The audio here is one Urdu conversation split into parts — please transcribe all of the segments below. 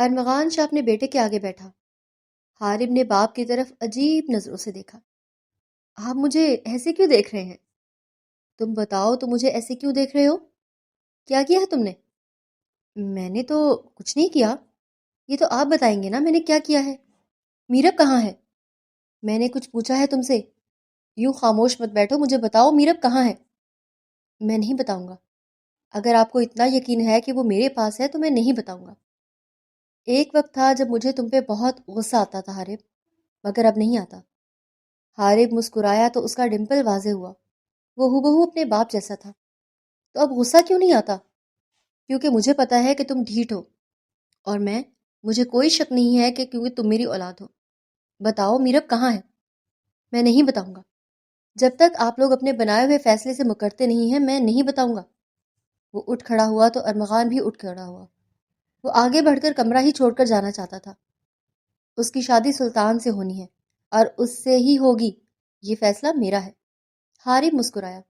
ارمغان شاہ اپنے بیٹے کے آگے بیٹھا۔ حارب نے باپ کی طرف عجیب نظروں سے دیکھا۔ آپ مجھے ایسے کیوں دیکھ رہے ہیں؟ تم بتاؤ، تم مجھے ایسے کیوں دیکھ رہے ہو؟ کیا کیا ہے تم نے؟ میں نے تو کچھ نہیں کیا۔ یہ تو آپ بتائیں گے نا میں نے کیا کیا ہے۔ میرب کہاں ہے؟ میں نے کچھ پوچھا ہے تم سے؟ یوں خاموش مت بیٹھو، مجھے بتاؤ میرب کہاں ہے؟ میں نہیں بتاؤں گا۔ اگر آپ کو اتنا یقین ہے کہ وہ میرے پاس ہے تو میں نہیں بتاؤں گا۔ ایک وقت تھا جب مجھے تم پہ بہت غصہ آتا تھا حارب، مگر اب نہیں آتا۔ حارب مسکرایا تو اس کا ڈمپل واضح ہوا۔ وہ ہو اپنے باپ جیسا تھا۔ تو اب غصہ کیوں نہیں آتا؟ کیونکہ مجھے پتا ہے کہ تم ڈھیٹ ہو، اور مجھے کوئی شک نہیں ہے کہ کیونکہ تم میری اولاد ہو۔ بتاؤ میرب کہاں ہے؟ میں نہیں بتاؤں گا۔ جب تک آپ لوگ اپنے بنائے ہوئے فیصلے سے مکرتے نہیں ہیں میں نہیں بتاؤں گا۔ وہ اٹھ کھڑا ہوا تو ارمغان بھی اٹھ کھڑا ہوا۔ وہ آگے بڑھ کر کمرہ ہی چھوڑ کر جانا چاہتا تھا۔ اس کی شادی سلطان سے ہونی ہے اور اس سے ہی ہوگی، یہ فیصلہ میرا ہے۔ حارب مسکرایا۔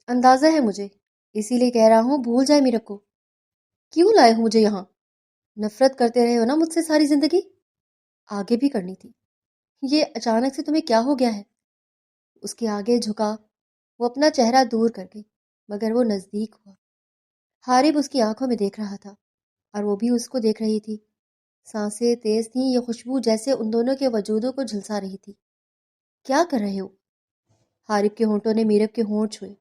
اندازہ ہے مجھے، اسی لیے کہہ رہا ہوں بھول جائے میرے کو۔ کیوں لائے ہو مجھے یہاں؟ نفرت کرتے رہے ہو نا مجھ سے ساری زندگی؟ آگے بھی کرنی تھی۔ یہ اچانک سے تمہیں کیا ہو گیا ہے؟ اس کے آگے جھکا۔ وہ اپنا چہرہ دور کر گئی، مگر وہ نزدیک ہوا۔ حارب اس کی آنکھوں میں دیکھ رہا تھا اور وہ بھی اس کو دیکھ رہی تھی۔ سانسیں تیز تھیں، یہ خوشبو جیسے ان دونوں کے وجودوں کو جھلسا رہی تھی۔ کیا کر رہے ہو؟ حارب کے ہونٹوں نے میرب کے ہونٹ چھوئے۔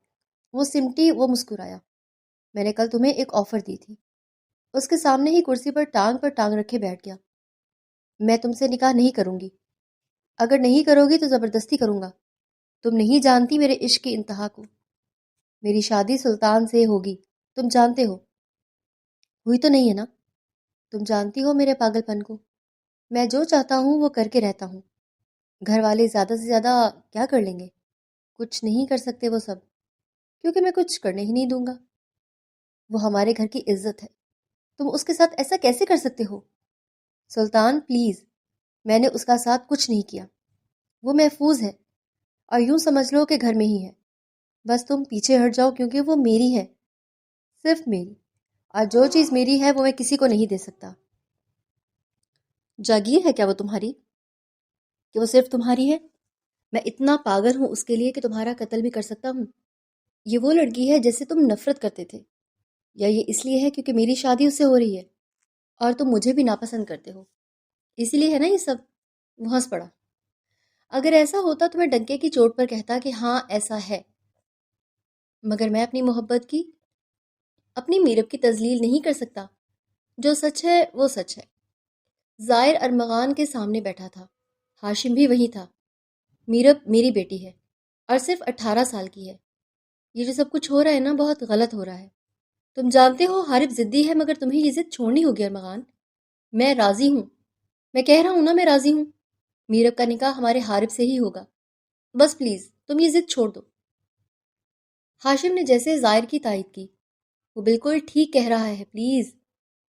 وہ سمٹی، وہ مسکرایا۔ میں نے کل تمہیں ایک آفر دی تھی۔ اس کے سامنے ہی کرسی پر ٹانگ رکھے بیٹھ گیا۔ میں تم سے نکاح نہیں کروں گی۔ اگر نہیں کرو گی تو زبردستی کروں گا۔ تم نہیں جانتی میرے عشق کی انتہا کو۔ میری شادی سلطان سے ہوگی، تم جانتے ہو۔ ہوئی تو نہیں ہے نا؟ تم جانتی ہو میرے پاگل پن کو۔ میں جو چاہتا ہوں وہ کر کے رہتا ہوں۔ گھر والے زیادہ سے زیادہ کیا کر لیں گے؟ کچھ نہیں کر سکتے وہ سب، کیونکہ میں کچھ کرنے ہی نہیں دوں گا۔ وہ ہمارے گھر کی عزت ہے، تم اس کے ساتھ ایسا کیسے کر سکتے ہو؟ سلطان پلیز، میں نے اس کا ساتھ کچھ نہیں کیا۔ وہ محفوظ ہے، اور یوں سمجھ لو کہ گھر میں ہی ہے۔ بس تم پیچھے ہٹ جاؤ، کیونکہ وہ میری ہے، صرف میری، اور جو چیز میری ہے وہ میں کسی کو نہیں دے سکتا۔ جاگیر ہے کیا وہ تمہاری، کہ وہ صرف تمہاری ہے؟ میں اتنا پاگل ہوں اس کے لیے کہ تمہارا قتل بھی کر سکتا ہوں؟ یہ وہ لڑکی ہے جس سے تم نفرت کرتے تھے، یا یہ اس لیے ہے کیونکہ میری شادی اس سے ہو رہی ہے اور تم مجھے بھی ناپسند کرتے ہو، اسی لیے ہے نا یہ سب؟ وہ ہنس پڑا۔ اگر ایسا ہوتا تو میں ڈنکے کی چوٹ پر کہتا کہ ہاں ایسا ہے، مگر میں اپنی محبت کی، اپنی میرب کی تذلیل نہیں کر سکتا۔ جو سچ ہے وہ سچ ہے۔ زائر ارمغان کے سامنے بیٹھا تھا، ہاشم بھی وہی تھا۔ میرب میری بیٹی ہے اور صرف 18 سال کی ہے۔ یہ جو سب کچھ ہو رہا ہے نا بہت غلط ہو رہا ہے۔ تم جانتے ہو حارب ضدی ہے، مگر تمہیں یہ ضد چھوڑنی ہوگی ارمغان۔ میں راضی ہوں، میں کہہ رہا ہوں نا میں راضی ہوں۔ میرب کا نکاح ہمارے حارب سے ہی ہوگا، بس پلیز تم یہ ضد چھوڑ دو۔ ہاشم نے جیسے زائر کی تائید کی۔ وہ بالکل ٹھیک کہہ رہا ہے، پلیز۔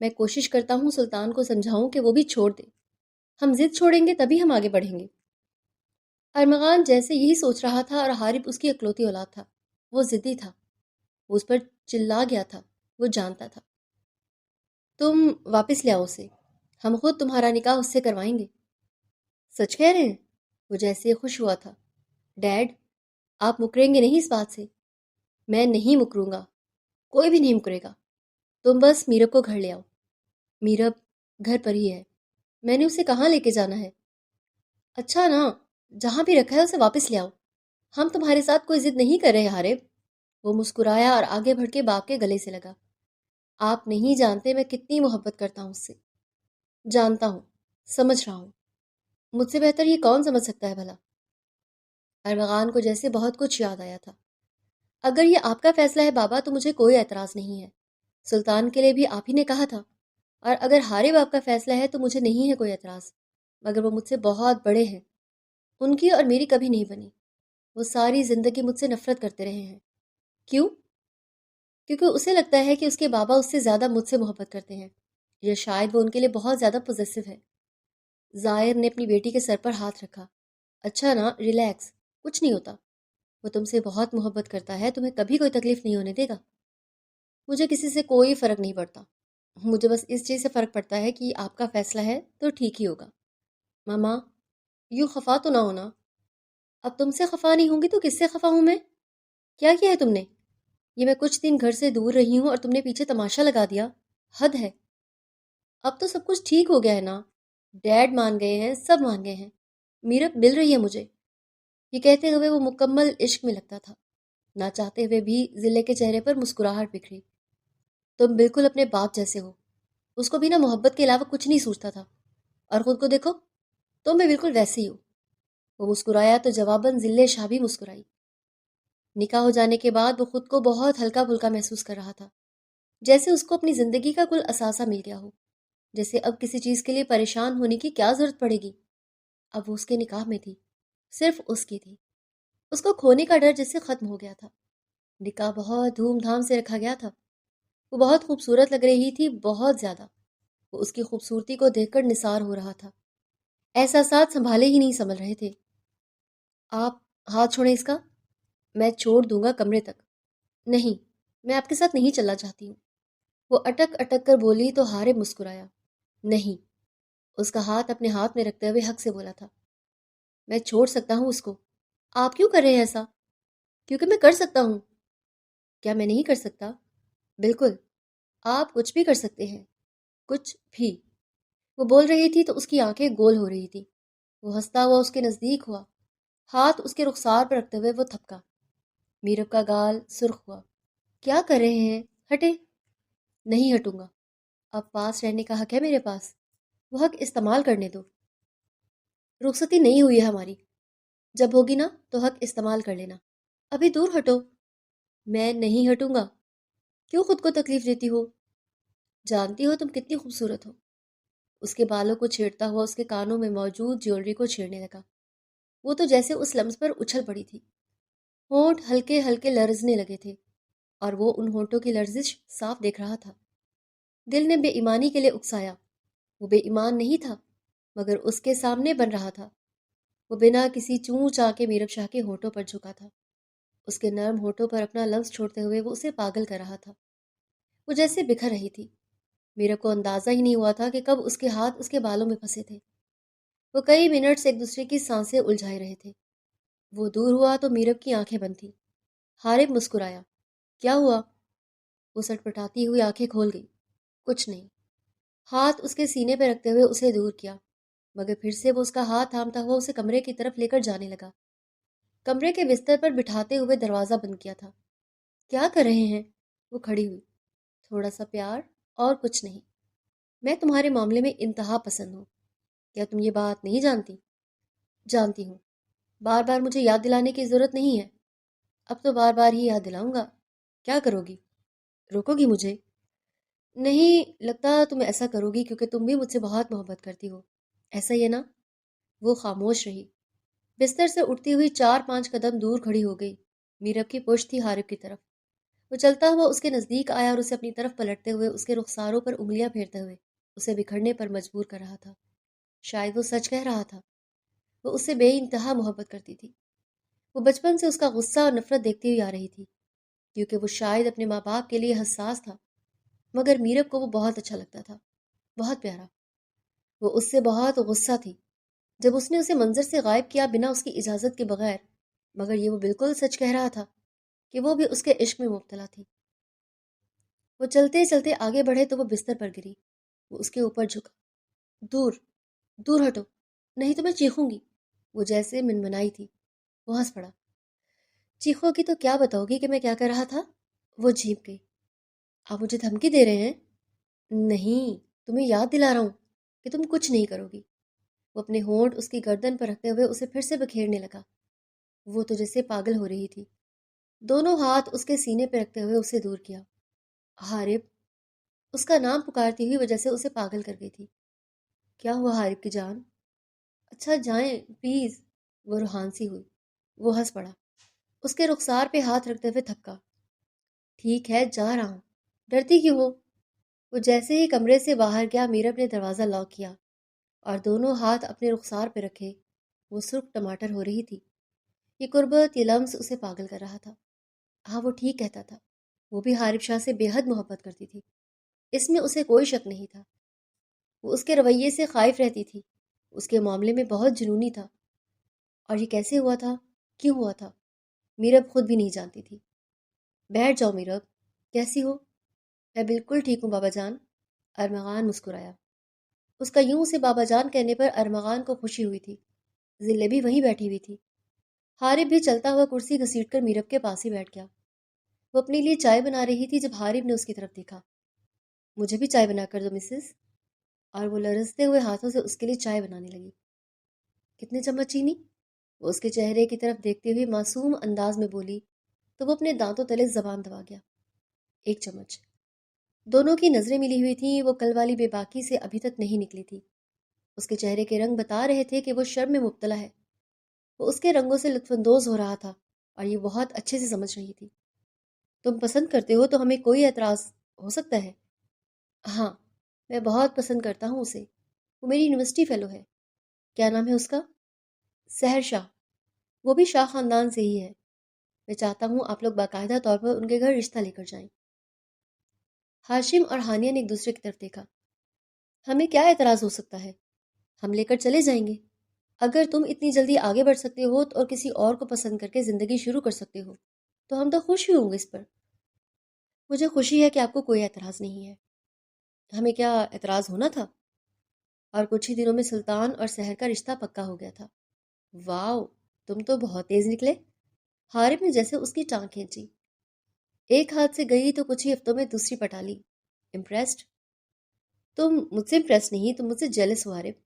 میں کوشش کرتا ہوں سلطان کو سمجھاؤں کہ وہ بھی چھوڑ دے۔ ہم ضد چھوڑیں گے تبھی ہم آگے بڑھیں گے۔ ارمغان جیسے یہی سوچ رہا تھا، اور حارب اس کی اکلوتی اولاد تھا۔ وہ ضدی تھا، وہ اس پر چلا گیا تھا، وہ جانتا تھا۔ تم واپس لے آؤ اسے، ہم خود تمہارا نکاح اس سے کروائیں گے۔ سچ کہہ رہے ہیں؟ وہ جیسے خوش ہوا تھا۔ ڈیڈ، آپ مکریں گے نہیں اس بات سے؟ میں نہیں مکروں گا، کوئی بھی نہیں مکرے گا۔ تم بس میرب کو گھر لے آؤ۔ میرب گھر پر ہی ہے، میں نے اسے کہاں لے کے جانا ہے؟ اچھا نا، جہاں بھی رکھا ہے اسے واپس لے آؤ۔ ہم تمہارے ساتھ کوئی ضد نہیں کر رہے حارب۔ وہ مسکرایا اور آگے بڑھ کے باپ کے گلے سے لگا۔ آپ نہیں جانتے میں کتنی محبت کرتا ہوں اس سے۔ جانتا ہوں، سمجھ رہا ہوں، مجھ سے بہتر یہ کون سمجھ سکتا ہے بھلا؟ ارمغان کو جیسے بہت کچھ یاد آیا تھا۔ اگر یہ آپ کا فیصلہ ہے بابا تو مجھے کوئی اعتراض نہیں ہے۔ سلطان کے لیے بھی آپ ہی نے کہا تھا، اور اگر حارب آپ کا فیصلہ ہے تو مجھے نہیں ہے کوئی اعتراض، مگر وہ مجھ سے بہت بڑے ہیں۔ ان کی اور میری کبھی نہیں بنی۔ وہ ساری زندگی مجھ سے نفرت کرتے رہے ہیں۔ کیوں؟ کیونکہ اسے لگتا ہے کہ اس کے بابا اس سے زیادہ مجھ سے محبت کرتے ہیں، یا شاید وہ ان کے لیے بہت زیادہ پوزیسو ہے۔ زائر نے اپنی بیٹی کے سر پر ہاتھ رکھا۔ اچھا نا، ریلیکس، کچھ نہیں ہوتا۔ وہ تم سے بہت محبت کرتا ہے، تمہیں کبھی کوئی تکلیف نہیں ہونے دے گا۔ مجھے کسی سے کوئی فرق نہیں پڑتا۔ مجھے بس اس چیز سے فرق پڑتا ہے کہ آپ کا فیصلہ ہے تو ٹھیک ہی ہوگا۔ ماما، یوں خفا تو نہ ہونا۔ اب تم سے خفا نہیں ہوں گی تو کس سے خفا ہوں میں؟ کیا کیا ہے تم نے؟ یہ میں کچھ دن گھر سے دور رہی ہوں اور تم نے پیچھے تماشا لگا دیا؟ حد ہے۔ اب تو سب کچھ ٹھیک ہو گیا ہے نا؟ ڈیڈ مان گئے ہیں، سب مان گئے ہیں۔ میرب مل رہی ہے مجھے۔ یہ کہتے ہوئے وہ مکمل عشق میں لگتا تھا۔ نہ چاہتے ہوئے بھی ضلع کے چہرے پر مسکراہٹ بکھری۔ تم بالکل اپنے باپ جیسے ہو۔ اس کو بھی نہ محبت کے علاوہ کچھ نہیں سوچتا تھا، اور خود کو دیکھو، تم بھی بالکل ویسے ہی ہو۔ وہ مسکرایا تو جواباً ذلِ شاہ بھی مسکرائی۔ نکاح ہو جانے کے بعد وہ خود کو بہت ہلکا پھلکا محسوس کر رہا تھا، جیسے اس کو اپنی زندگی کا کل اثاثہ مل گیا ہو، جیسے اب کسی چیز کے لیے پریشان ہونے کی کیا ضرورت پڑے گی۔ اب وہ اس کے نکاح میں تھی، صرف اس کی تھی۔ اس کو کھونے کا ڈر جس سے ختم ہو گیا تھا۔ نکاح بہت دھوم دھام سے رکھا گیا تھا۔ وہ بہت خوبصورت لگ رہی تھی، بہت زیادہ۔ وہ اس کی خوبصورتی کو دیکھ کر نثار ہو رہا تھا۔ احساسات سنبھالے ہی نہیں سنبھل رہے تھے۔ آپ ہاتھ چھوڑیں اس کا۔ میں چھوڑ دوں گا کمرے تک۔ نہیں، میں آپ کے ساتھ نہیں چلنا چاہتی ہوں۔ وہ اٹک اٹک کر بولی تو حارب مسکرایا۔ نہیں، اس کا ہاتھ اپنے ہاتھ میں رکھتے ہوئے حق سے بولا تھا۔ میں چھوڑ سکتا ہوں اس کو۔ آپ کیوں کر رہے ہیں ایسا؟ کیونکہ میں کر سکتا ہوں۔ کیا میں نہیں کر سکتا؟ بالکل، آپ کچھ بھی کر سکتے ہیں، کچھ بھی۔ وہ بول رہی تھی تو اس کی آنکھیں گول ہو رہی تھی۔ وہ ہنستا ہوا اس کے نزدیک ہوا، ہاتھ اس کے رخسار پر رکھتے ہوئے وہ تھپکا۔ میرب کا گال سرخ ہوا۔ کیا کر رہے ہیں؟ ہٹے۔ نہیں ہٹوں گا۔ اب پاس رہنے کا حق ہے میرے پاس، وہ حق استعمال کرنے دو۔ رخصتی نہیں ہوئی ہے ہماری، جب ہوگی نا تو حق استعمال کر لینا۔ ابھی دور ہٹو۔ میں نہیں ہٹوں گا۔ کیوں خود کو تکلیف دیتی ہو؟ جانتی ہو تم کتنی خوبصورت ہو؟ اس کے بالوں کو چھیڑتا ہوا اس کے کانوں میں موجود جیولری کو چھیڑنے لگا۔ وہ تو جیسے اس لمس پر اچھل پڑی تھی۔ ہونٹ ہلکے ہلکے لرزنے لگے تھے، اور وہ ان ہونٹوں کی لرزش صاف دیکھ رہا تھا۔ دل نے بے ایمانی کے لیے اکسایا۔ وہ بے ایمان نہیں تھا، مگر اس کے سامنے بن رہا تھا۔ وہ بنا کسی چوں چاہ کے میرب شاہ کے ہونٹوں پر جھکا تھا۔ اس کے نرم ہونٹوں پر اپنا لمس چھوڑتے ہوئے وہ اسے پاگل کر رہا تھا۔ وہ جیسے بکھر رہی تھی۔ میرب کو اندازہ ہی نہیں ہوا تھا کہ کب اس کے ہاتھ اس کے بالوں میں پھنسے تھے۔ وہ کئی منٹ سے ایک دوسرے کی سانسیں الجھائے رہے تھے۔ وہ دور ہوا تو میرب کی آنکھیں بند تھیں۔ حارب مسکرایا۔ کیا ہوا؟ وہ سٹپٹاتی ہوئی آنکھیں کھول گئی۔ کچھ نہیں۔ ہاتھ اس کے سینے پہ رکھتے ہوئے اسے دور کیا، مگر پھر سے وہ اس کا ہاتھ تھامتا ہوا اسے کمرے کی طرف لے کر جانے لگا۔ کمرے کے بستر پر بٹھاتے ہوئے دروازہ بند کیا تھا۔ کیا کر رہے ہیں؟ وہ کھڑی ہوئی۔ تھوڑا سا پیار، اور کچھ نہیں۔ میں تمہارے معاملے میں انتہا پسند ہوں۔ کیا تم یہ بات نہیں جانتی؟ جانتی ہوں۔ بار بار مجھے یاد دلانے کی ضرورت نہیں ہے۔ اب تو بار بار ہی یاد دلاؤں گا۔ کیا کرو گی؟ روکو گی مجھے؟ نہیں لگتا تم ایسا کرو گی، کیونکہ تم بھی مجھ سے بہت محبت کرتی ہو، ایسا ہی ہے نا؟ وہ خاموش رہی۔ بستر سے اٹھتی ہوئی 4-5 قدم دور کھڑی ہو گئی۔ میرب کی پشت تھی حارب کی طرف۔ وہ چلتا ہوا اس کے نزدیک آیا اور اسے اپنی طرف پلٹتے ہوئے اس کے رخساروں پر انگلیاں پھیرتے ہوئے اسے بکھرنے پر مجبور کر رہا تھا۔ شاید وہ سچ کہہ رہا تھا۔ وہ اس سے بے انتہا محبت کرتی تھی۔ وہ بچپن سے اس کا غصہ اور نفرت دیکھتی ہوئی آ رہی تھی، کیونکہ وہ شاید اپنے ماں باپ کے لیے حساس تھا، مگر میرب کو وہ بہت اچھا لگتا تھا، بہت پیارا۔ وہ اس سے بہت غصہ تھی جب اس نے اسے منظر سے غائب کیا بنا اس کی اجازت کے بغیر، مگر یہ وہ بالکل سچ کہہ رہا تھا کہ وہ بھی اس کے عشق میں مبتلا تھی۔ وہ چلتے چلتے آگے بڑھے تو وہ بستر پر گری۔ وہ اس کے اوپر جھکا۔ دور، دور ہٹو، نہیں تو میں چیخوں گی۔ وہ جیسے منمنائی تھی۔ وہ ہنس پڑا۔ چیخو گی تو کیا بتاؤ گی کہ میں کیا کر رہا تھا؟ وہ جھینپ گئی۔ آپ مجھے دھمکی دے رہے ہیں؟ نہیں، تمہیں یاد دلا رہا ہوں کہ تم کچھ نہیں کرو گی۔ وہ اپنے ہونٹ اس کی گردن پر رکھتے ہوئے اسے پھر سے بکھیرنے لگا۔ وہ تو جیسے پاگل ہو رہی تھی۔ دونوں ہاتھ اس کے سینے پہ رکھتے ہوئے اسے دور کیا۔ حارب، اس کا نام پکارتی ہوئی وجہ سے اسے پاگل کر گئی تھی۔ کیا ہوا حارب کی جان؟ اچھا جائیں پلیز۔ وہ روحان سی ہوئی۔ وہ ہنس پڑا۔ اس کے رخسار پہ ہاتھ رکھتے ہوئے تھپکا۔ ٹھیک ہے، جا رہا ہوں، ڈرتی کیوں ہو؟ وہ جیسے ہی کمرے سے باہر گیا، میرب نے دروازہ لاک کیا اور دونوں ہاتھ اپنے رخسار پہ رکھے۔ وہ سرخ ٹماٹر ہو رہی تھی۔ یہ قربت، یہ لمس اسے پاگل کر رہا تھا۔ ہاں وہ ٹھیک کہتا تھا، وہ بھی حارب شاہ سے بے حد محبت کرتی تھی۔ اس میں اسے کوئی شک نہیں تھا۔ وہ اس کے رویے سے خائف رہتی تھی، اس کے معاملے میں بہت جنونی تھا۔ اور یہ کیسے ہوا تھا؟ کیوں ہوا تھا؟ میرب خود بھی نہیں جانتی تھی۔ بیٹھ جاؤ میرب، کیسی ہو؟ میں بالکل ٹھیک ہوں بابا جان، ارمغان مسکرایا۔ اس کا یوں سے بابا جان کہنے پر ارمغان کو خوشی ہوئی تھی۔ ذلے بھی وہیں بیٹھی ہوئی تھی۔ حارب بھی چلتا ہوا کرسی گھسیٹ کر میرب کے پاس ہی بیٹھ گیا۔ وہ اپنے لیے چائے بنا رہی تھی جب حارب نے اس کی طرف دیکھا۔ مجھے بھی چائے بنا کر دو مسز، اور وہ لرزتے ہوئے ہاتھوں سے اس کے لیے چائے بنانے لگی۔ کتنے چمچ چینی؟ وہ اس کے چہرے کی طرف دیکھتے ہوئے معصوم انداز میں بولی تو وہ اپنے دانتوں تلے زبان دبا گیا۔ 1 چمچ۔ دونوں کی نظریں ملی ہوئی تھیں، وہ کل والی بے باکی سے ابھی تک نہیں نکلی تھی۔ اس کے چہرے کے رنگ بتا رہے تھے کہ وہ شرم میں مبتلا ہے۔ وہ اس کے رنگوں سے لطف اندوز ہو رہا تھا اور یہ بہت اچھے سے سمجھ رہی تھی۔ تم پسند کرتے ہو تو ہمیں کوئی اعتراض ہو سکتا ہے؟ ہاں، میں بہت پسند کرتا ہوں اسے، وہ میری یونیورسٹی فیلو ہے۔ کیا نام ہے اس کا؟ سحر شاہ، وہ بھی شاہ خاندان سے ہی ہے۔ میں چاہتا ہوں آپ لوگ باقاعدہ طور پر ان کے گھر رشتہ لے کر جائیں۔ ہاشم اور ہانیہ نے ایک دوسرے کی طرف دیکھا۔ ہمیں کیا اعتراض ہو سکتا ہے؟ ہم لے کر چلے جائیں گے۔ اگر تم اتنی جلدی آگے بڑھ سکتے ہو اور کسی اور کو پسند کر کے زندگی شروع کر سکتے ہو تو ہم تو خوش ہی ہوں گے اس پر۔ مجھے خوشی ہے کہ آپ کو کوئی اعتراض نہیں ہے۔ ہمیں کیا اعتراض ہونا تھا؟ اور کچھ ہی دنوں میں سلطان اور سحر کا رشتہ پکا ہو گیا تھا۔ واؤ، تم تو بہت تیز نکلے۔ حارب نے جیسے اس کی ٹانگ کھینچی۔ ایک ہاتھ سے گئی تو کچھ ہی ہفتوں میں دوسری پٹا لی۔ امپریسڈ؟ تم مجھ سے امپریس نہیں، تم مجھ سے جیلس ہو حارب۔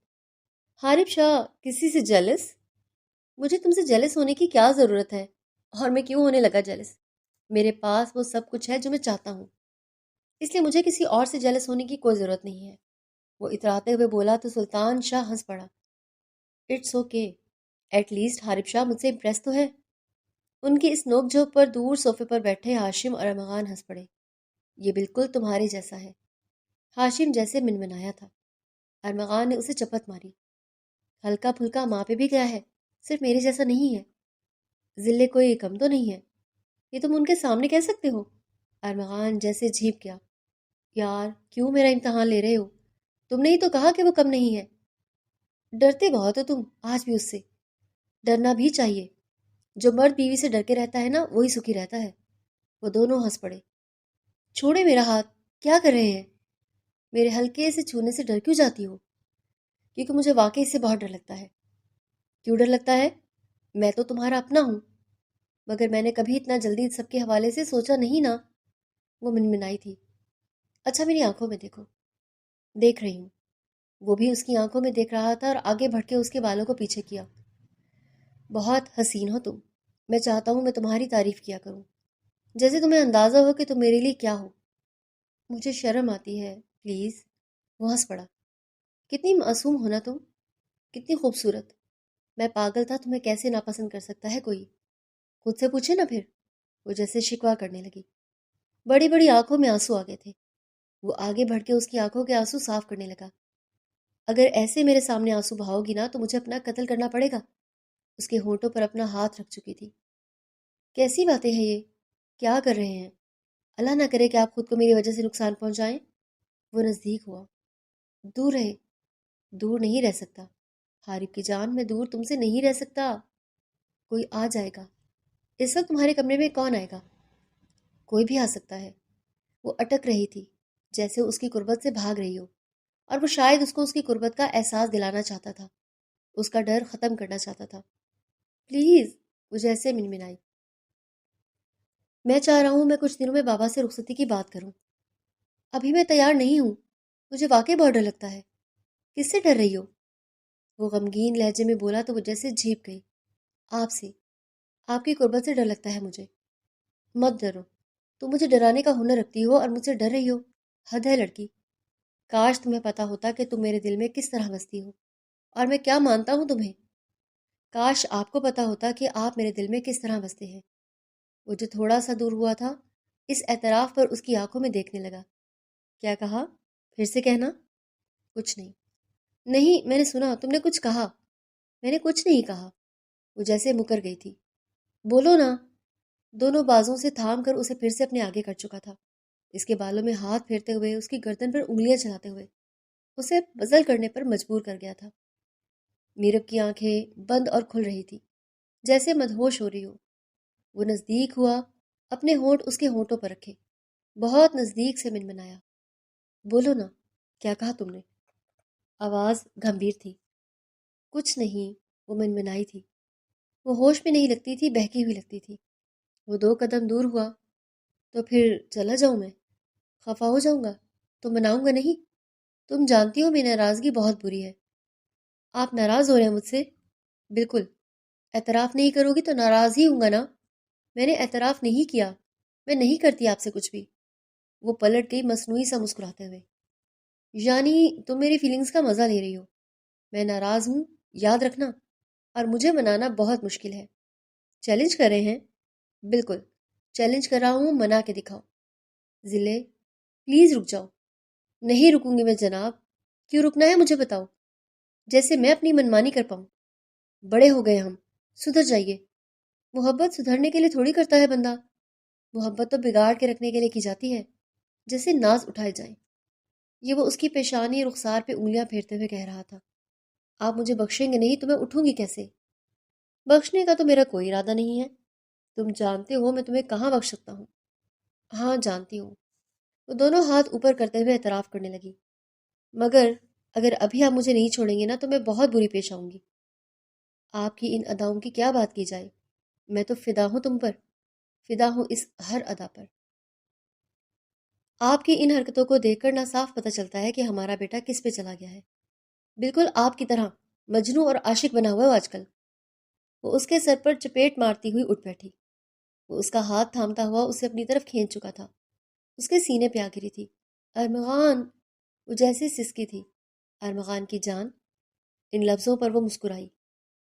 حارب شاہ کسی سے جیلس؟ مجھے تم سے جیلس ہونے کی کیا ضرورت ہے؟ اور میں کیوں ہونے لگا جیلس؟ میرے پاس وہ سب کچھ ہے جو میں چاہتا ہوں، اس لیے مجھے کسی اور سے جیلس ہونے کی کوئی ضرورت نہیں ہے۔ وہ اتراتے ہوئے بولا تو سلطان شاہ ہنس پڑا۔ اٹس اوکے، ایٹ لیسٹ حارب شاہ مجھ سے امپریس تو ہے۔ ان کی اس نوک جھوک پر دور صوفے پر بیٹھے ہاشم اور ارمغان ہنس پڑے۔ یہ بالکل تمہارے جیسا ہے۔ ہاشم جیسے منمنایا تھا۔ ارمغان نے اسے چپت ماری۔ ہلکا پھلکا ماں پہ بھی گیا ہے، صرف میرے جیسا نہیں ہے۔ ذلے کوئی کم تو نہیں ہے؟ یہ تم ان کے سامنے کہہ سکتے ہو؟ ارمغان جیسے جھیپ گیا۔ یار کیوں میرا امتحان لے رہے ہو؟ تم نے ہی تو کہا کہ وہ کم نہیں ہے۔ ڈرتے بہت ہو تم آج بھی اس سے۔ ڈرنا بھی چاہیے، جو مرد بیوی سے ڈر کے رہتا ہے نا وہی سکھی رہتا ہے۔ وہ دونوں ہنس پڑے۔ چھوڑے میرا ہاتھ، کیا کر رہے ہیں؟ میرے ہلکے سے چھونے سے ڈر کیوں جاتی ہو؟ کیونکہ مجھے واقعی اس سے بہت ڈر لگتا ہے۔ کیوں ڈر لگتا ہے؟ میں تو تمہارا اپنا ہوں، مگر میں نے کبھی اتنا جلدی سب کے حوالے سے سوچا نہیں نا۔ وہ منمنائی تھی۔ اچھا میری آنکھوں میں دیکھو۔ دیکھ رہی ہوں۔ وہ بھی اس کی آنکھوں میں دیکھ رہا تھا اور آگے بڑھ کے اس کے بالوں کو پیچھے کیا۔ بہت حسین ہو تم، میں چاہتا ہوں میں تمہاری تعریف کیا کروں، جیسے تمہیں اندازہ ہو کہ تم میرے لیے کیا ہو۔ مجھے شرم آتی ہے، پلیز۔ وہ ہنس پڑا۔ کتنی معصوم ہونا تم، کتنی خوبصورت۔ میں پاگل تھا، تمہیں کیسے ناپسند کر سکتا ہے کوئی؟ خود سے پوچھے نا پھر۔ وہ جیسے شکوہ کرنے لگی۔ بڑی بڑی آنکھوں میں آنسو آ گئے تھے۔ وہ آگے بڑھ کے اس کی آنکھوں کے آنسو صاف کرنے لگا۔ اگر ایسے میرے سامنے آنسو بہاؤ گی نا تو مجھے اپنا قتل کرنا پڑے گا۔ اس کے ہونٹوں پر اپنا ہاتھ رکھ چکی تھی۔ کیسی باتیں ہیں یہ؟ کیا کر رہے ہیں؟ اللہ نہ کرے کہ آپ خود کو میری وجہ سے نقصان پہنچائیں۔ وہ نزدیک ہوا۔ دور رہے۔ دور نہیں رہ سکتا حارب کی جان، میں دور تم سے نہیں رہ سکتا۔ کوئی آ جائے گا۔ اس وقت تمہارے کمرے میں کون آئے گا؟ کوئی بھی آ سکتا ہے۔ وہ اٹک رہی تھی، جیسے اس کی قربت سے بھاگ رہی ہو، اور وہ شاید اس کو اس کی قربت کا احساس دلانا چاہتا تھا، اس کا ڈر ختم کرنا چاہتا تھا۔ پلیز، وہ جیسے منمنائی۔ میں چاہ رہا ہوں میں کچھ دنوں میں بابا سے رخصتی کی بات کروں۔ ابھی میں تیار نہیں ہوں، مجھے واقعی بہت ڈر لگتا ہے۔ کس سے ڈر رہی ہو؟ وہ غمگین لہجے میں بولا تو وہ جیسے جھیپ گئی۔ آپ سے، آپ کی قربت سے ڈر لگتا ہے مجھے۔ مت ڈرو، تم مجھے ڈرانے کا ہنر رکھتی ہو اور مجھ سے ڈر رہی ہو؟ حد ہے لڑکی۔ کاش تمہیں پتا ہوتا کہ تم میرے دل میں کس طرح بستی ہو اور میں کیا مانتا ہوں تمہیں۔ کاش آپ کو پتا ہوتا کہ آپ میرے دل میں کس طرح بستے ہیں۔ وہ جو تھوڑا سا دور ہوا تھا اس اعتراف پر اس کی آنکھوں میں دیکھنے لگا۔ کیا کہا؟ پھر سے کہنا۔ کچھ نہیں۔ نہیں، میں نے سنا، تم نے کچھ کہا۔ میں نے کچھ نہیں کہا۔ وہ جیسے مکر گئی تھی۔ بولو نا۔ دونوں بازوں سے تھام کر اسے پھر سے اپنے آگے کر چکا تھا۔ اس کے بالوں میں ہاتھ پھیرتے ہوئے، اس کی گردن پر انگلیاں چلاتے ہوئے اسے پزل کرنے پر مجبور کر گیا تھا۔ میرب کی آنکھیں بند اور کھل رہی تھی، جیسے مدہوش ہو رہی ہو۔ وہ نزدیک ہوا، اپنے ہونٹ اس کے ہونٹوں پر رکھے، بہت نزدیک سے منمنایا۔ بولو نا، کیا کہا تم نے؟ آواز گمبھیر تھی۔ کچھ نہیں، وہ منمنائی تھی۔ وہ ہوش میں نہیں لگتی تھی، بہکی ہوئی لگتی تھی۔ وہ 2 قدم دور ہوا۔ تو پھر چلا جاؤں میں؟ خفا ہو جاؤں گا تو مناؤں گا نہیں؟ تم جانتی ہو میری ناراضگی بہت بری ہے۔ آپ ناراض ہو رہے ہیں مجھ سے؟ بالکل۔ اعتراف نہیں کرو گی تو ناراض ہی ہوں گا نا۔ میں نے اعتراف نہیں کیا، میں نہیں کرتی آپ سے کچھ بھی۔ وہ پلٹ گئی مصنوعی سا مسکراتے ہوئے۔ یعنی تم میری فیلنگز کا مزہ لے رہی ہو؟ میں ناراض ہوں، یاد رکھنا، اور مجھے منانا بہت مشکل ہے۔ چیلنج کر رہے ہیں؟ بالکل، چیلنج کر رہا ہوں، منا کے دکھاؤ۔ ضلع، پلیز رک جاؤ۔ نہیں رکوں گی میں جناب۔ کیوں رکنا ہے مجھے بتاؤ، جیسے میں اپنی منمانی کر پاؤں۔ بڑے ہو گئے ہم، سدھر جائیے۔ محبت سدھرنے کے لیے تھوڑی کرتا ہے بندہ، محبت تو بگاڑ کے رکھنے کے لیے کی جاتی ہے، جیسے ناز اٹھائے جائیں۔ یہ وہ اس کی پیشانی رخسار پہ انگلیاں پھیرتے ہوئے کہہ رہا تھا۔ آپ مجھے بخشیں گے نہیں تو میں اٹھوں گی کیسے؟ بخشنے کا تو میرا کوئی ارادہ نہیں ہے، تم جانتے ہو میں تمہیں کہاں بخش سکتا ہوں۔ ہاں جانتی ہوں۔ وہ دونوں ہاتھ اوپر کرتے ہوئے اعتراف کرنے لگی۔ مگر اگر ابھی آپ مجھے نہیں چھوڑیں گے نا تو میں بہت بری پیش آؤں گی۔ آپ کی ان اداؤں کی کیا بات کی جائے، میں تو فدا ہوں تم پر، فدا ہوں اس ہر ادا پر۔ آپ کی ان حرکتوں کو دیکھ کر نہ صاف پتہ چلتا ہے کہ ہمارا بیٹا کس پہ چلا گیا ہے۔ بالکل آپ کی طرح مجنوں اور عاشق بنا ہوا ہے آج کل۔ وہ اس کے سر پر چپیٹ مارتی ہوئی اٹھ بیٹھی۔ وہ اس کا ہاتھ تھامتا ہوا اسے اپنی طرف کھینچ چکا تھا، اس کے سینے پہ آ گری تھی۔ ارمغان! وہ جیسے سسکی تھی۔ ارمغان کی جان! ان لفظوں پر وہ مسکرائی،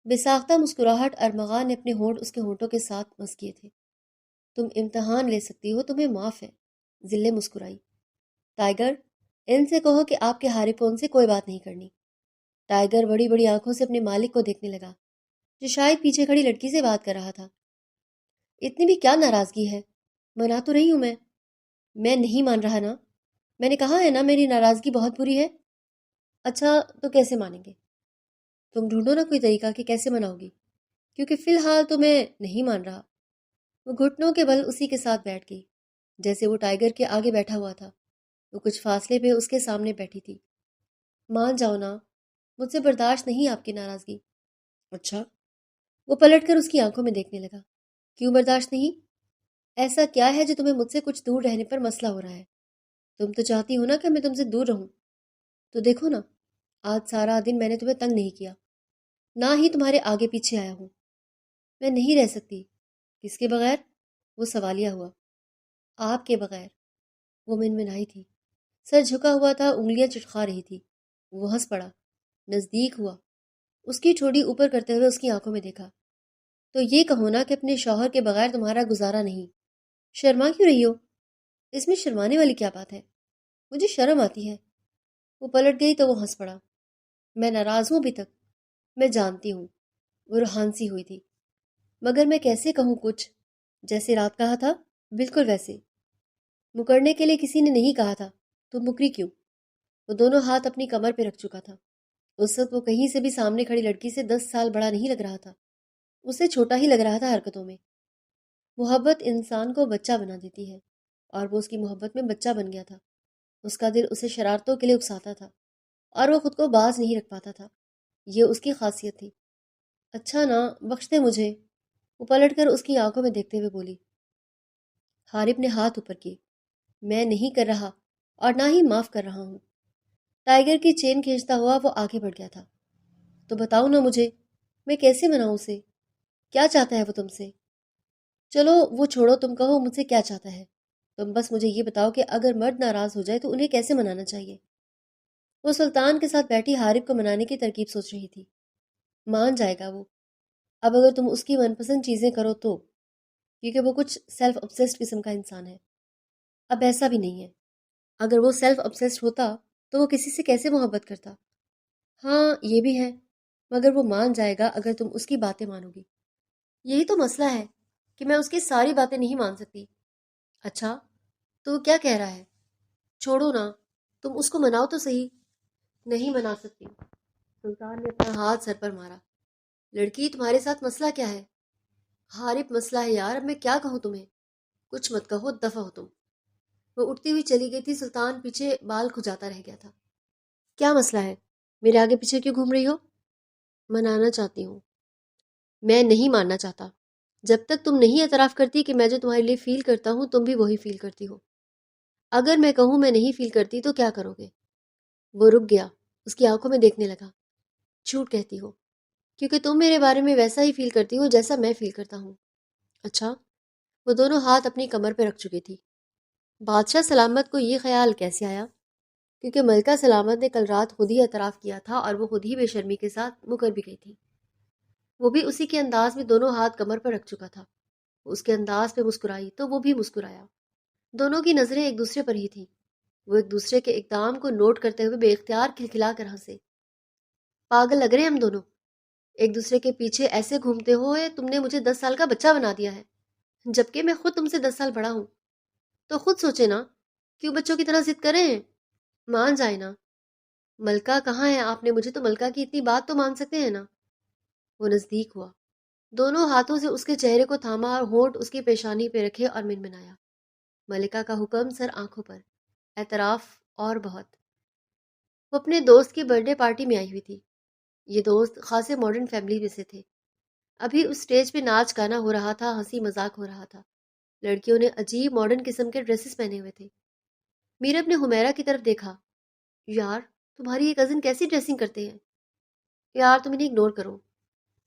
بے ساختہ مسکراہٹ۔ ارمغان نے اپنے ہونٹ اس کے ہونٹوں کے ساتھ مس کیے تھے۔ تم امتحان لے سکتی ہو، تمہیں معاف ہے۔ ذلے مسکرائی۔ ٹائیگر، ان سے کہو کہ آپ کے ہارے پون سے کوئی بات نہیں کرنی۔ ٹائیگر بڑی بڑی آنکھوں سے اپنے مالک کو دیکھنے لگا، جو شاید پیچھے کھڑی لڑکی سے بات کر رہا تھا۔ اتنی بھی کیا ناراضگی ہے؟ منا تو رہی ہوں میں نہیں مان رہا نا، میں نے کہا ہے نا میری ناراضگی بہت بری ہے۔ اچھا تو کیسے مانیں گے؟ تم ڈھونڈو نا کوئی طریقہ کہ کیسے مناؤ گی، کیونکہ فی الحال تو میں نہیں مان رہا۔ وہ گھٹنوں کے بل اسی کے ساتھ بیٹھ گئی، جیسے وہ ٹائیگر کے آگے بیٹھا ہوا تھا۔ وہ کچھ فاصلے پہ اس کے سامنے بیٹھی تھی۔ مان جاؤ نا، مجھ سے برداشت نہیں آپ کی ناراضگی۔ اچھا؟ وہ پلٹ کر اس کی آنکھوں میں دیکھنے لگا۔ کیوں برداشت نہیں؟ ایسا کیا ہے جو تمہیں مجھ سے کچھ دور رہنے پر مسئلہ ہو رہا ہے؟ تم تو چاہتی ہو نا کہ میں تم سے دور رہوں۔ تو دیکھو نا، آج سارا دن میں نے تمہیں تنگ نہیں کیا، نہ ہی تمہارے آگے پیچھے آیا ہوں۔ میں نہیں رہ سکتی۔ کس کے بغیر؟ وہ سوالیہ ہوا۔ آپ کے بغیر۔ وہ منمنائی تھی، سر جھکا ہوا تھا، انگلیاں چٹخا رہی تھی۔ وہ ہنس پڑا، نزدیک ہوا، اس کی ٹھوڑی اوپر کرتے ہوئے اس کی آنکھوں میں دیکھا۔ تو یہ کہو نا کہ اپنے شوہر کے بغیر تمہارا گزارا نہیں۔ شرما کیوں رہی ہو؟ اس میں شرمانے والی کیا بات ہے؟ مجھے شرم آتی ہے۔ وہ پلٹ گئی تو وہ ہنس پڑا۔ میں ناراض ہوں ابھی تک، میں جانتی ہوں۔ وہ روحانسی ہوئی تھی۔ مگر میں کیسے کہوں کچھ؟ جیسے رات کہا تھا، بالکل ویسے۔ مکرنے کے لیے کسی نے نہیں کہا تھا، تو مکری کیوں؟ وہ دونوں ہاتھ اپنی کمر پہ رکھ چکا تھا۔ اس وقت وہ کہیں سے بھی سامنے کھڑی لڑکی سے 10 سال بڑا نہیں لگ رہا تھا، اسے چھوٹا ہی لگ رہا تھا حرکتوں میں۔ محبت انسان کو بچہ بنا دیتی ہے، اور وہ اس کی محبت میں بچہ بن گیا تھا۔ اس کا دل اسے شرارتوں کے لیے اکساتا تھا، اور وہ خود کو باز نہیں رکھ پاتا تھا۔ یہ اس کی خاصیت تھی۔ اچھا نا، بخش دے مجھے۔ وہ پلٹ کر اس کی آنکھوں میں دیکھتے ہوئے بولی۔ حارب نے ہاتھ اوپر کیے۔ میں نہیں کر رہا، اور نہ ہی معاف کر رہا ہوں۔ ٹائیگر کی چین کھینچتا ہوا وہ آگے بڑھ گیا تھا۔ تو بتاؤ نا مجھے، میں کیسے مناؤں اسے؟ کیا چاہتا ہے وہ تم سے؟ چلو وہ چھوڑو، تم کہو مجھ سے کیا چاہتا ہے۔ تم بس مجھے یہ بتاؤ کہ اگر مرد ناراض ہو جائے تو انہیں کیسے منانا چاہیے؟ وہ سلطان کے ساتھ بیٹھی حارب کو منانے کی ترکیب سوچ رہی تھی۔ مان جائے گا وہ، اب اگر تم اس کی من پسند چیزیں کرو تو، کیونکہ وہ کچھ سیلف obsessed قسم کا انسان ہے۔ اب ایسا بھی نہیں ہے۔ اگر وہ سیلف obsessed ہوتا تو وہ کسی سے کیسے محبت کرتا؟ ہاں یہ بھی ہے، مگر وہ مان جائے گا اگر تم اس کی باتیں مانو گی۔ یہی تو مسئلہ ہے کہ میں اس کی ساری باتیں نہیں مان سکتی۔ اچھا، تو کیا کہہ رہا ہے؟ چھوڑو نا، تم اس کو مناؤ تو صحیح۔ نہیں منا سکتی۔ سلطان نے اپنا ہاتھ سر پر مارا۔ لڑکی، تمہارے ساتھ مسئلہ کیا ہے؟ حارب، مسئلہ ہے یار، اب میں کیا کہوں تمہیں؟ کچھ مت کہو، دفع ہو تم۔ وہ اٹھتی ہوئی چلی گئی تھی۔ سلطان پیچھے بال کھجاتا رہ گیا تھا۔ کیا مسئلہ ہے؟ میرے آگے پیچھے کیوں گھوم رہی ہو؟ منانا چاہتی ہوں۔ میں نہیں ماننا چاہتا۔ جب تک تم نہیں اعتراف کرتی کہ میں جو تمہارے لیے فیل کرتا ہوں تم بھی وہی فیل کرتی ہو۔ اگر میں کہوں میں نہیں فیل کرتی تو کیا کرو گے؟ وہ رک گیا، اس کی آنکھوں میں دیکھنے لگا۔ جھوٹ کہتی ہو، کیونکہ تم میرے بارے میں ویسا ہی فیل کرتی ہو جیسا میں فیل کرتا ہوں۔ اچھا؟ وہ دونوں ہاتھ اپنی کمر پہ رکھ چکی تھی۔ بادشاہ سلامت کو یہ خیال کیسے آیا؟ کیونکہ ملکہ سلامت نے کل رات خود ہی اعتراف کیا تھا اور وہ خود ہی بے شرمی کے ساتھ مکر بھی گئی تھی۔ وہ بھی اسی کے انداز میں دونوں ہاتھ کمر پر رکھ چکا تھا۔ وہ اس کے انداز پہ مسکرائی تو وہ بھی مسکرایا۔ دونوں کی نظریں ایک دوسرے پر ہی تھیں۔ وہ ایک دوسرے کے اقدام کو نوٹ کرتے ہوئے بے اختیار کھلکھلا کر ہنسے۔ پاگل لگ رہے ہیں ہم دونوں، ایک دوسرے کے پیچھے ایسے گھومتے ہوئے تم نے مجھے 10 سال کا بچہ بنا دیا ہے، جبکہ میں خود تم سے 10 سال بڑا ہوں۔ تو خود سوچے نا، کیوں بچوں کی طرح ضد کر رہے ہیں؟ مان جائے نا۔ ملکہ کہاں ہے آپ نے؟ مجھے تو ملکہ کی اتنی بات تو مان سکتے ہیں نا۔ وہ نزدیک ہوا، دونوں ہاتھوں سے اس کے چہرے کو تھاما اور ہونٹ اس کی پیشانی پہ رکھے اور منمنایا۔ ملکہ کا حکم سر آنکھوں پر، اعتراف اور بہت۔ وہ اپنے دوست کی برتھ ڈے پارٹی میں آئی ہوئی تھی۔ یہ دوست خاصے ماڈرن فیملی میں سے تھے۔ ابھی اس سٹیج پہ ناچ گانا ہو رہا تھا، ہنسی مذاق ہو رہا تھا۔ لڑکیوں نے عجیب ماڈرن قسم کے ڈریسز پہنے ہوئے تھے۔ میرب نے حمیرہ کی طرف دیکھا۔ یار، تمہاری یہ کزن کیسی ڈریسنگ کرتے ہیں؟ یار تم انہیں اگنور کرو۔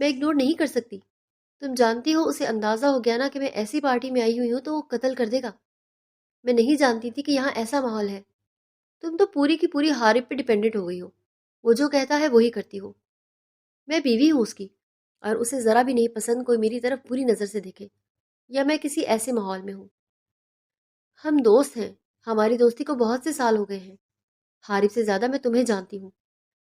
میں اگنور نہیں کر سکتی۔ تم جانتی ہو اسے اندازہ ہو گیا نا کہ میں ایسی پارٹی میں آئی ہوئی ہوں تو وہ قتل کر دے گا۔ میں نہیں جانتی تھی کہ یہاں ایسا ماحول ہے۔ تم تو پوری کی پوری حارب پہ ڈیپینڈنٹ ہو گئی ہو۔ وہ جو کہتا ہے وہی کرتی ہو۔ میں بیوی ہوں اس کی، اور اسے ذرا بھی نہیں پسند کوئی میری طرف بری نظر سے دیکھے، یا میں کسی ایسے ماحول میں ہوں۔ ہم دوست ہیں، ہماری دوستی کو بہت سے سال ہو گئے ہیں۔ حارب سے زیادہ میں تمہیں جانتی ہوں۔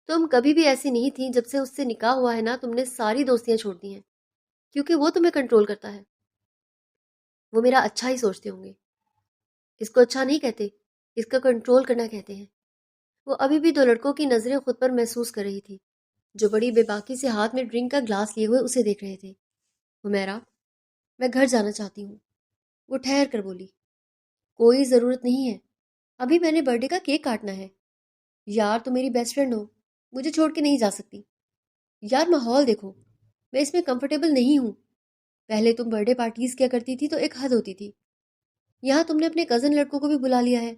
تم کبھی بھی ایسی نہیں تھی، جب سے اس سے نکاح ہوا ہے نا تم نے ساری دوستیاں چھوڑ دی ہیں، کیونکہ وہ تمہیں کنٹرول کرتا ہے۔ وہ میرا اچھا ہی سوچتے ہوں گے۔ اس کو اچھا نہیں کہتے، اس کا کنٹرول کرنا کہتے ہیں۔ وہ ابھی بھی دو لڑکوں کی نظریں خود پر محسوس کر رہی تھی، جو بڑی بے باکی سے ہاتھ میں ڈرنک کا گلاس لیے ہوئے اسے دیکھ رہے تھے۔ حمیرہ، میں گھر جانا چاہتی ہوں۔ وہ ٹھہر کر بولی۔ کوئی ضرورت نہیں ہے، ابھی میں نے برتھ ڈے کا کیک کاٹنا ہے۔ یار تم میری بیسٹ فرینڈ ہو، مجھے چھوڑ کے نہیں جا سکتی۔ یار ماحول دیکھو، میں اس میں کمفرٹیبل نہیں ہوں۔ پہلے تم برتھ ڈے پارٹیز کیا کرتی تھی تو ایک حد ہوتی تھی، یہاں تم نے اپنے کزن لڑکوں کو بھی بلا لیا ہے۔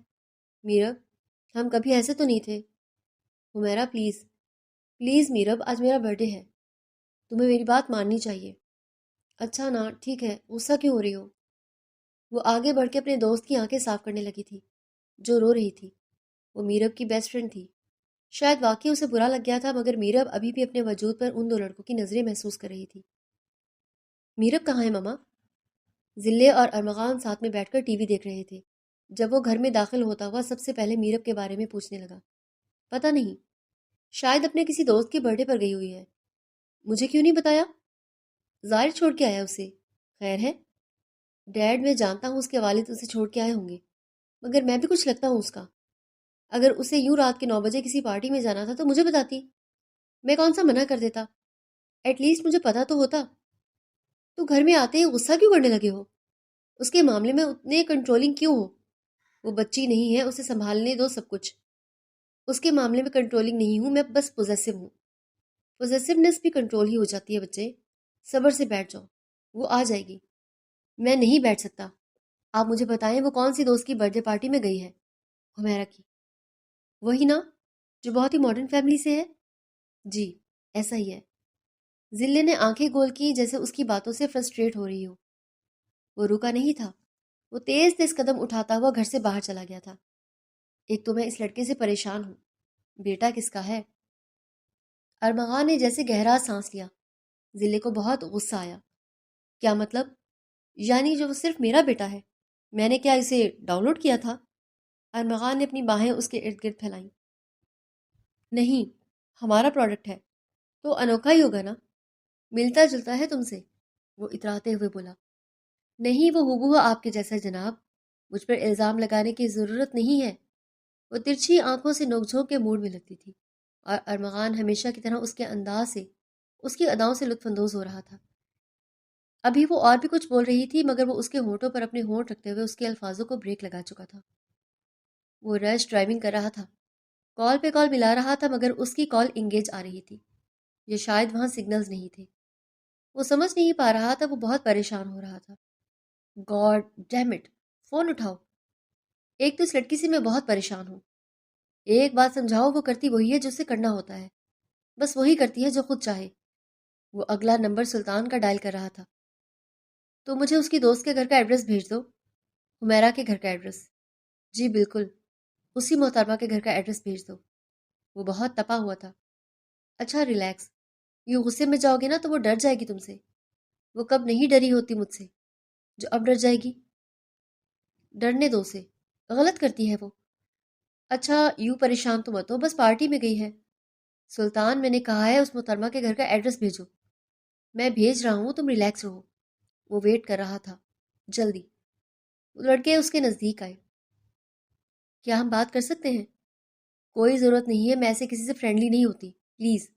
میرب، ہم کبھی ایسے تو نہیں تھے۔ حمیرہ پلیز پلیز میرب، آج میرا برتھ ڈے ہے، تمہیں میری بات ماننی چاہیے۔ اچھا نا، ٹھیک ہے، غصہ کیوں ہو رہی ہو؟ وہ آگے بڑھ کے اپنے دوست کی آنکھیں صاف کرنے لگی تھی، جو رو رہی تھی۔ وہ میرب کی بیسٹ فرینڈ تھی۔ شاید واقعی اسے برا لگ گیا تھا، مگر میرب ابھی بھی اپنے وجود پر ان دو لڑکوں کی نظریں محسوس کر رہی تھی۔ میرب کہاں ہے ماما؟ ذلے اور ارمغان ساتھ میں بیٹھ کر ٹی وی دیکھ رہے تھے۔ جب وہ گھر میں داخل ہوتا ہوا سب سے پہلے میرب کے بارے میں پوچھنے لگا۔ پتہ نہیں، شاید اپنے کسی دوست کے برتھ ڈے پر گئی ہوئی ہے۔ مجھے کیوں نہیں بتایا؟ ظاہر چھوڑ کے آیا اسے۔ خیر ہے؟ ڈیڈ، میں جانتا ہوں اس کے والد اسے چھوڑ کے آئے ہوں گے، مگر میں بھی کچھ لگتا ہوں اس کا۔ اگر اسے یوں رات کے 9 بجے کسی پارٹی میں جانا تھا تو مجھے بتاتی، میں کون سا منع کر دیتا؟ ایٹ لیسٹ مجھے پتا تو ہوتا۔ تو گھر میں آتے ہی غصہ کیوں کرنے لگے ہو؟ اس کے معاملے میں اتنے کنٹرولنگ کیوں ہو؟ وہ بچی نہیں ہے، اسے سنبھالنے دو سب کچھ۔ اس کے معاملے میں کنٹرولنگ نہیں ہوں، میں بس پوزیسو ہوں۔ پوزیسونیس بھی کنٹرول ہی ہو جاتی ہے بچے، صبر سے بیٹھ جاؤ، وہ آ جائے گی۔ میں نہیں بیٹھ سکتا۔ آپ مجھے بتائیں وہ کون سی دوست کی برتھ ڈے پارٹی میں گئی ہے؟ حمیرہ کی۔ وہی نا، جو بہت ہی ماڈرن فیملی سے ہے؟ جی، ایسا ہی ہے۔ ذلے نے آنکھیں گول کی جیسے اس کی باتوں سے فرسٹریٹ ہو رہی ہو۔ وہ رکا نہیں تھا، وہ تیز تیز قدم اٹھاتا ہوا گھر سے باہر چلا گیا تھا۔ ایک تو میں اس لڑکے سے پریشان ہوں، بیٹا کس کا ہے؟ ارمغان نے جیسے گہرا سانس لیا۔ ذلے کو بہت غصہ آیا۔ کیا مطلب؟ یعنی جو وہ صرف میرا بیٹا ہے؟ میں نے کیا اسے ڈاؤن لوڈ کیا تھا؟ ارمغان نے اپنی باہیں اس کے ارد گرد پھیلائیں۔ نہیں، ہمارا پروڈکٹ ہے تو انوکھا ہی ہوگا نا، ملتا جلتا ہے تم سے، وہ اتراتے ہوئے بولا۔ نہیں، وہ ہبوہ آپ کے جیسا جناب، مجھ پر الزام لگانے کی ضرورت نہیں ہے۔ وہ ترچھی آنکھوں سے نوک جھونک کے موڈ میں لگتی تھی، اور ارمغان ہمیشہ کی طرح اس کے انداز سے، اس کی اداؤں سے لطف اندوز ہو رہا تھا۔ ابھی وہ اور بھی کچھ بول رہی تھی، مگر وہ اس کے ہونٹوں پر اپنے ہونٹ رکھتے ہوئے اس کے الفاظوں کو بریک لگا چکا تھا۔ وہ رش ڈرائیونگ کر رہا تھا، کال پہ کال ملا رہا تھا، مگر اس کی کال انگیج آ رہی تھی، یہ شاید وہاں سگنلز نہیں تھے۔ وہ سمجھ نہیں پا رہا تھا، وہ بہت پریشان ہو رہا تھا۔ گاڈ ڈیم اٹ، فون اٹھاؤ۔ ایک تو اس لڑکی سے میں بہت پریشان ہوں۔ ایک بات سمجھاؤ، وہ کرتی وہی ہے جو اسے کرنا ہوتا ہے، بس وہی کرتی ہے جو خود چاہے۔ وہ اگلا نمبر سلطان کا ڈائل کر رہا تھا۔ تو مجھے اس کی دوست کے گھر کا ایڈریس بھیج دو، حمیرہ کے گھر کا ایڈریس۔ جی بالکل، اسی محترمہ کے گھر کا ایڈریس بھیج دو۔ وہ بہت تپا ہوا تھا۔ اچھا ریلیکس، یوں غصے میں جاؤ گے نا تو وہ ڈر جائے گی تم سے۔ وہ کب نہیں ڈری ہوتی مجھ سے، جو اب ڈر جائے گی۔ ڈرنے دو اسے، غلط کرتی ہے وہ۔ اچھا یوں پریشان تو مت ہو، بس پارٹی میں گئی ہے۔ سلطان، میں نے کہا ہے اس محترمہ کے گھر کا ایڈریس بھیجو۔ میں بھیج رہا ہوں، تم ریلیکس رہو۔ وہ ویٹ کر رہا تھا، جلدی۔ وہ لڑکے اس کے نزدیک آئے۔ کیا ہم بات کر سکتے ہیں؟ کوئی ضرورت نہیں ہے، میں ایسے کسی سے فرینڈلی نہیں ہوتی، پلیز۔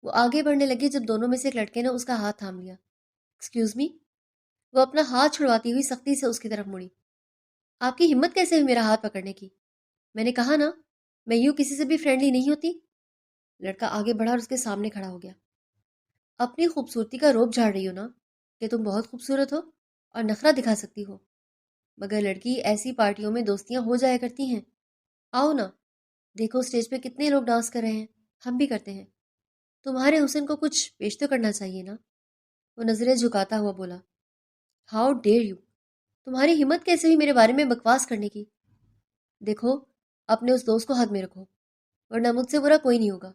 وہ آگے بڑھنے لگے جب دونوں میں سے ایک لڑکے نے اس کا ہاتھ تھام لیا۔ Excuse me. وہ اپنا ہاتھ چھڑواتی ہوئی سختی سے اس کی طرف مڑی۔ آپ کی ہمت کیسے ہوئی میرا ہاتھ پکڑنے کی؟ میں نے کہا نا، میں یوں کسی سے بھی فرینڈلی نہیں ہوتی۔ لڑکا آگے بڑھا اور اس کے سامنے کھڑا ہو گیا۔ اپنی خوبصورتی کا روب جھاڑ رہی ہو نا، کہ تم بہت خوبصورت ہو اور نخرہ دکھا سکتی ہو، مگر لڑکی ایسی پارٹیوں میں دوستیاں ہو جایا کرتی ہیں۔ آؤ نا، دیکھو اسٹیج پہ کتنے لوگ ڈانس کر رہے ہیں، ہم بھی کرتے ہیں۔ تمہارے حسن کو کچھ پیش تو کرنا چاہیے نا۔ وہ نظریں جھکاتا ہوا بولا۔ ہاؤ ڈیئر یو، تمہاری ہمت کیسے ہوئی میرے بارے میں بکواس کرنے کی؟ دیکھو، اپنے اس دوست کو حد میں رکھو، ورنہ مجھ سے برا کوئی نہیں ہوگا۔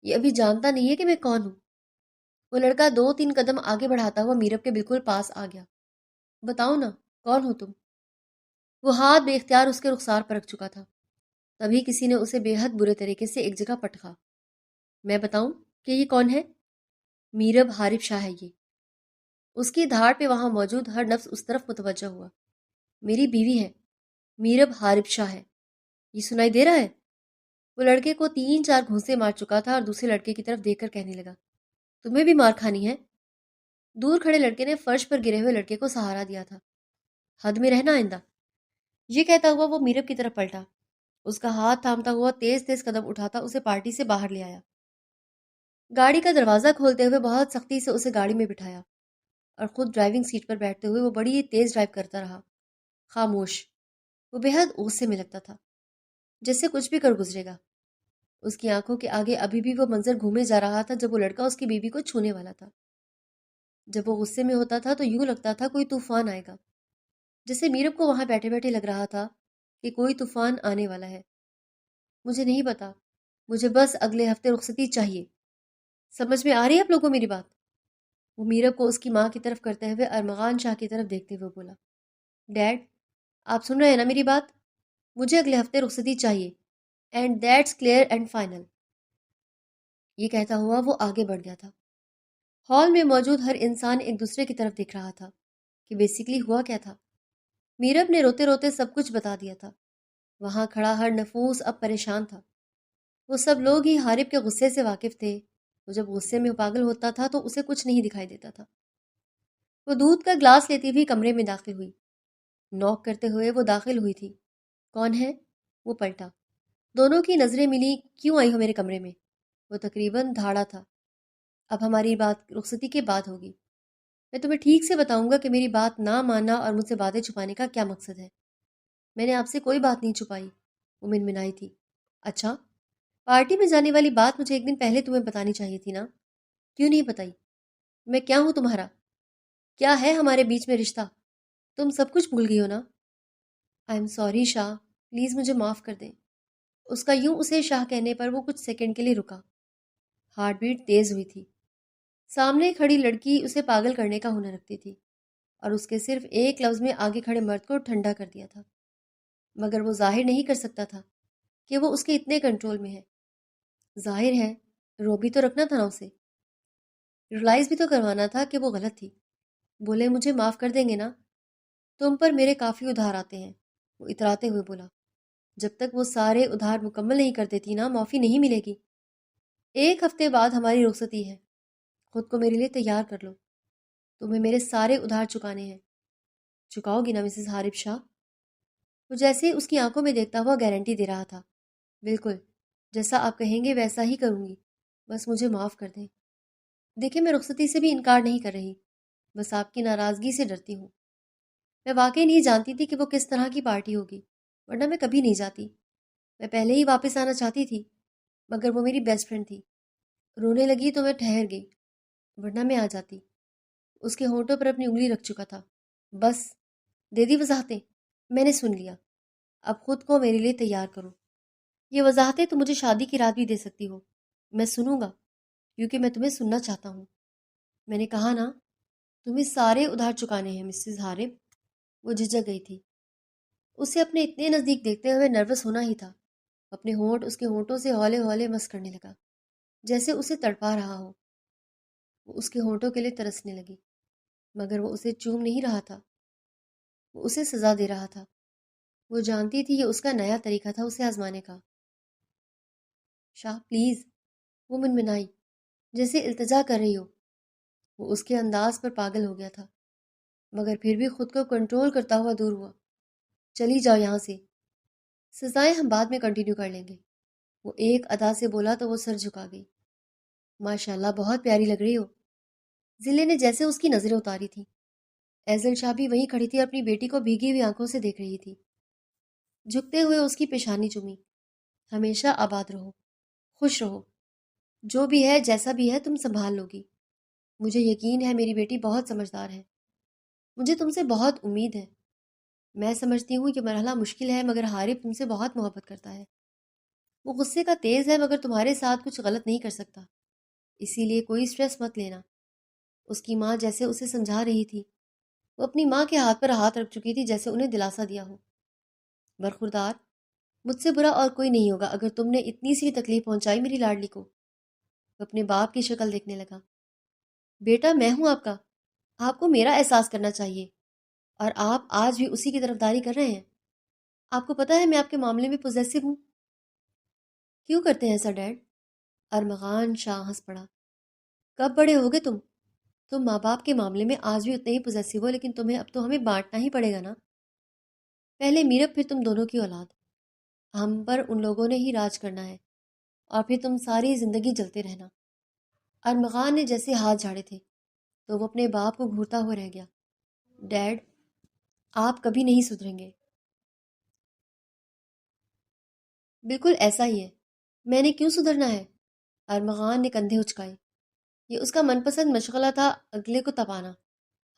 یہ ابھی جانتا نہیں ہے کہ میں کون ہوں۔ وہ لڑکا 2-3 قدم آگے بڑھاتا ہوا میرب کے بالکل پاس آ گیا۔ بتاؤ نا، کون ہو تم؟ وہ ہاتھ بے اختیار اس کے رخسار پر رکھ چکا تھا۔ تبھی کسی نے اسے بے حد برے طریقے سے ایک جگہ پٹخا۔ میں بتاؤں کہ یہ کون ہے؟ میرب حارب شاہ ہے یہ۔ اس کی دھاڑ پہ وہاں موجود ہر نفس اس طرف متوجہ ہوا۔ میری بیوی ہے، میرب حارب شاہ ہے، یہ سنائی دے رہا ہے؟ وہ لڑکے کو 3-4 گھونسے مار چکا تھا اور دوسرے لڑکے کی طرف دیکھ کر کہنے لگا، تمہیں بھی مار کھانی ہے؟ دور کھڑے لڑکے نے فرش پر گرے ہوئے لڑکے کو سہارا دیا تھا۔ حد میں رہنا آئندہ۔ یہ کہتا ہوا وہ میرب کی طرف پلٹا، اس کا ہاتھ تھامتا ہوا تیز تیز قدم اٹھاتا اسے پارٹی سے باہر لے آیا۔ گاڑی کا دروازہ کھولتے ہوئے بہت سختی سے اسے گاڑی میں بٹھایا اور خود ڈرائیونگ سیٹ پر بیٹھتے ہوئے وہ بڑی تیز ڈرائیو کرتا رہا۔ خاموش، وہ بے حد غصے میں لگتا تھا، جیسے کچھ بھی کر گزرے گا۔ اس کی آنکھوں کے آگے ابھی بھی وہ منظر گھومے جا رہا تھا جب وہ لڑکا اس کی بیوی کو چھونے والا تھا۔ جب وہ غصے میں ہوتا تھا تو یوں لگتا تھا کوئی طوفان آئے گا، جیسے میرب کو وہاں بیٹھے بیٹھے لگ رہا تھا کہ کوئی طوفان آنے والا ہے۔ مجھے نہیں پتا، مجھے بس اگلے ہفتے رخصتی چاہیے۔ سمجھ میں آ رہی ہے آپ لوگوں کو میری بات؟ وہ میرب کو اس کی ماں کی طرف کرتے ہوئے ارمغان شاہ کی طرف دیکھتے ہوئے بولا، ڈیڈ، آپ سن رہے ہیں نا میری بات؟ مجھے اگلے ہفتے رخصتی چاہیے، and that's clear and final. یہ کہتا ہوا وہ آگے بڑھ گیا تھا۔ ہال میں موجود ہر انسان ایک دوسرے کی طرف دیکھ رہا تھا کہ بیسیکلی ہوا کیا تھا۔ میرب نے روتے روتے سب کچھ بتا دیا تھا۔ وہاں کھڑا ہر نفوس اب پریشان تھا۔ وہ سب لوگ ہی حارب کے غصے سے واقف تھے۔ وہ جب غصے میں پاگل ہوتا تھا تو اسے کچھ نہیں دکھائی دیتا تھا۔ وہ دودھ کا گلاس لیتی ہوئی کمرے میں داخل ہوئی۔ نوک کرتے ہوئے وہ داخل ہوئی تھی۔ کون ہے؟ وہ پلٹا۔ دونوں کی نظریں ملی۔ کیوں آئی ہو میرے کمرے میں؟ وہ تقریباً دھاڑا تھا۔ اب ہماری بات رخصتی کے بعد ہوگی۔ میں تمہیں ٹھیک سے بتاؤں گا کہ میری بات نہ ماننا اور مجھ سے باتیں چھپانے کا کیا مقصد ہے۔ میں نے آپ سے کوئی بات نہیں چھپائی، وہ منمنائی تھی۔ اچھا، پارٹی میں جانے والی بات مجھے ایک دن پہلے تمہیں بتانی چاہیے تھی نا، کیوں نہیں بتائی؟ میں کیا ہوں تمہارا؟ کیا ہے ہمارے بیچ میں رشتہ؟ تم سب کچھ بھول گئی ہو نا؟ آئی ایم سوری شاہ، پلیز مجھے معاف کر دیں۔ اس کا یوں اسے شاہ کہنے پر وہ کچھ سیکنڈ کے لیے رکا۔ ہارٹ بیٹ تیز ہوئی تھی۔ سامنے کھڑی لڑکی اسے پاگل کرنے کا ہنر رکھتی تھی اور اس کے صرف ایک لفظ میں آگے کھڑے مرد کو ٹھنڈا کر دیا تھا، مگر وہ ظاہر نہیں کر سکتا تھا کہ وہ اس کے اتنے کنٹرول میں ہے۔ ظاہر ہے، رو بھی تو رکھنا تھا نا اسے، ریلائز بھی تو کروانا تھا کہ وہ غلط تھی۔ بولے، مجھے معاف کر دیں گے نا؟ تم پر میرے کافی ادھار آتے ہیں، وہ اتراتے ہوئے بولا، جب تک وہ سارے ادھار مکمل نہیں کر دیتی نا معافی نہیں ملے گی۔ 1 ہفتے بعد ہماری رخصتی ہے، خود کو میرے لیے تیار کر لو، تمہیں میرے سارے ادھار چکانے ہیں۔ چکاؤ گی نا مسز حارب شاہ؟ وہ جیسے اس کی آنکھوں میں دیکھتا ہوا گارنٹی دے رہا تھا، بالکل، جیسا آپ کہیں گے ویسا ہی کروں گی، بس مجھے معاف کر دیں۔ دیکھیں میں رخصتی سے بھی انکار نہیں کر رہی، بس آپ کی ناراضگی سے ڈرتی ہوں۔ میں واقعی نہیں جانتی تھی کہ وہ کس طرح کی پارٹی ہوگی، ورنہ میں کبھی نہیں جاتی۔ میں پہلے ہی واپس آنا چاہتی تھی، مگر وہ میری بیسٹ فرینڈ تھی، رونے لگی تو میں ٹھہر گئی، ورنہ میں آ جاتی۔ اس کے ہونٹوں پر اپنی انگلی رکھ چکا تھا۔ بس دے دی وضاحتیں، میں نے سن لیا، اب خود کو میرے لیے تیار کرو۔ یہ وضاحتیں تم مجھے شادی کی رات بھی دے سکتی ہو، میں سنوں گا، کیونکہ میں تمہیں سننا چاہتا ہوں۔ میں نے کہا نا، تمہیں سارے ادھار چکانے ہیں مسز حارب۔ وہ جھجک گئی تھی، اسے اپنے اتنے نزدیک دیکھتے ہوئے نروس ہونا ہی تھا۔ اپنے ہونٹ اس کے ہونٹوں سے ہولے ہولے مس کرنے لگا، جیسے اسے تڑپا رہا ہو۔ وہ اس کے ہونٹوں کے لیے ترسنے لگی، مگر وہ اسے چوم نہیں رہا تھا، وہ اسے سزا دے رہا تھا۔ وہ جانتی تھی یہ اس کا نیا طریقہ تھا اسے آزمانے کا۔ شاہ پلیز، وہ منمنائی، جیسے التجا کر رہی ہو۔ وہ اس کے انداز پر پاگل ہو گیا تھا، مگر پھر بھی خود کو کنٹرول کرتا ہوا دور ہوا۔ چلی جاؤ یہاں سے، سزائیں ہم بعد میں کنٹینیو کر لیں گے۔ وہ ایک ادا سے بولا تو وہ سر جھکا گئی۔ ماشاءاللہ بہت پیاری لگ رہی ہو۔ ضلع نے جیسے اس کی نظریں اتاری تھیں۔ ایزل شاہ بھی وہیں کھڑی تھی، اپنی بیٹی کو بھیگی ہوئی آنکھوں سے دیکھ رہی تھی۔ جھکتے ہوئے اس کی پیشانی چومی۔ ہمیشہ آباد رہو، خوش رہو، جو بھی ہے جیسا بھی ہے تم سنبھال لو گی۔ مجھے یقین ہے میری بیٹی بہت سمجھدار ہے، مجھے تم سے بہت امید ہے۔ میں سمجھتی ہوں کہ مرحلہ مشکل ہے، مگر حارب تم سے بہت محبت کرتا ہے۔ وہ غصے کا تیز ہے، مگر تمہارے ساتھ کچھ غلط نہیں کر سکتا، اسی لیے کوئی سٹریس مت لینا۔ اس کی ماں جیسے اسے سمجھا رہی تھی، وہ اپنی ماں کے ہاتھ پر ہاتھ رکھ چکی تھی، جیسے انہیں دلاسا دیا ہو۔ برخوردار، مجھ سے برا اور کوئی نہیں ہوگا اگر تم نے اتنی سی تکلیف پہنچائی میری لاڈلی کو۔ وہ اپنے باپ کی شکل دیکھنے لگا۔ بیٹا میں ہوں آپ کا، آپ کو میرا احساس کرنا چاہیے، اور آپ آج بھی اسی کی طرفداری کر رہے ہیں۔ آپ کو پتہ ہے میں آپ کے معاملے میں پوزیسو ہوں۔ کیوں کرتے ہیں ایسا ڈیڈ؟ ارمغان شاہ ہنس پڑا۔ کب بڑے ہوگے تم ماں باپ کے معاملے میں آج بھی اتنے ہی پوزیسو ہو، لیکن تمہیں اب تو ہمیں بانٹنا ہی پڑے گا نا۔ پہلے میرب پھر تم دونوں کی اولاد، ہم پر ان لوگوں نے ہی راج کرنا ہے، اور پھر تم ساری زندگی جلتے رہنا۔ ارمغان نے جیسے ہاتھ جھاڑے تھے تو وہ اپنے باپ کو گھورتا ہوا رہ گیا۔ ڈیڈ، آپ کبھی نہیں سدھریں گے۔ بالکل ایسا ہی ہے، میں نے کیوں سدھرنا ہے؟ ارمغان نے کندھے اچکائے۔ یہ اس کا من پسند مشغلہ تھا، اگلے کو تپانا۔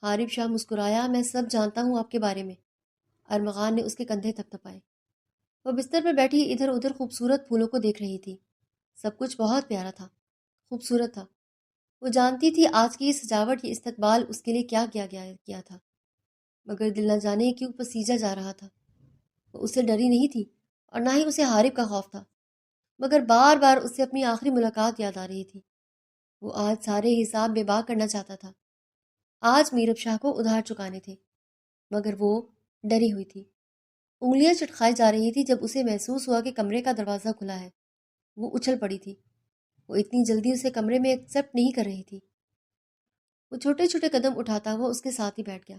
حارب شاہ مسکرایا، میں سب جانتا ہوں آپ کے بارے میں۔ ارمغان نے اس کے کندھے تھپ تھپائے۔ وہ بستر پر بیٹھی ادھر ادھر خوبصورت پھولوں کو دیکھ رہی تھی۔ سب کچھ بہت پیارا تھا، خوبصورت تھا۔ وہ جانتی تھی آج کی یہ سجاوٹ، یہ استقبال اس کے لیے کیا کیا تھا، مگر دل نہ جانے کیوں پسیجا جا رہا تھا۔ وہ اس سے ڈری نہیں تھی، اور نہ ہی اسے حارب کا خوف تھا، مگر بار بار اس سے اپنی آخری ملاقات یاد آ رہی تھی۔ وہ آج سارے حساب بے باک کرنا چاہتا تھا۔ آج میرب شاہ کو ادھار چکانے تھے، مگر وہ ڈری ہوئی تھی۔ انگلیاں چٹکھائی جا رہی تھی جب اسے محسوس ہوا کہ کمرے کا دروازہ کھلا ہے۔ وہ اچھل پڑی تھی، وہ اتنی جلدی اسے کمرے میں ایکسیپٹ نہیں کر رہی تھی۔ وہ چھوٹے چھوٹے قدم اٹھاتا ہوا اس کے ساتھ ہی بیٹھ گیا۔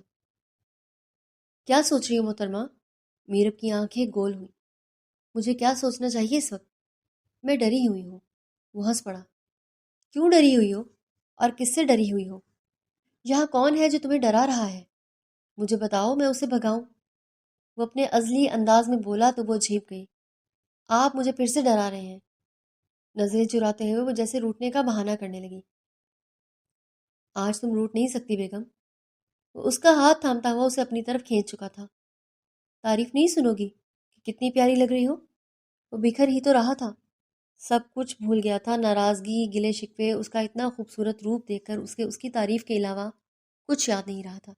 کیا سوچ رہی ہو محترمہ؟ میرب کی آنکھیں گول ہوئی۔ مجھے کیا سوچنا چاہیے اس وقت؟ میں ڈری ہوئی ہوں۔ وہ ہنس پڑا۔ کیوں ڈری ہوئی ہو، اور کس سے ڈری ہوئی ہو؟ یہاں کون ہے جو تمہیں ڈرا رہا ہے؟ مجھے بتاؤ، میں اسے بھگاؤں۔ وہ اپنے ازلی انداز میں بولا تو وہ جھیپ گئی۔ آپ مجھے پھر سے ڈرا رہے ہیں۔ نظریں چراتے ہوئے وہ جیسے روٹنے کا بہانہ کرنے لگی۔ آج تم روٹ نہیں سکتی بیگم۔ وہ اس کا ہاتھ تھامتا ہوا اسے اپنی طرف کھینچ چکا تھا۔ تعریف نہیں سنو گی کہ کتنی پیاری لگ رہی ہو؟ وہ بکھر ہی تو رہا تھا، سب کچھ بھول گیا تھا، ناراضگی، گلے شکوے، اس کا اتنا خوبصورت روپ دیکھ کر اس کی تعریف کے علاوہ کچھ یاد نہیں رہا تھا۔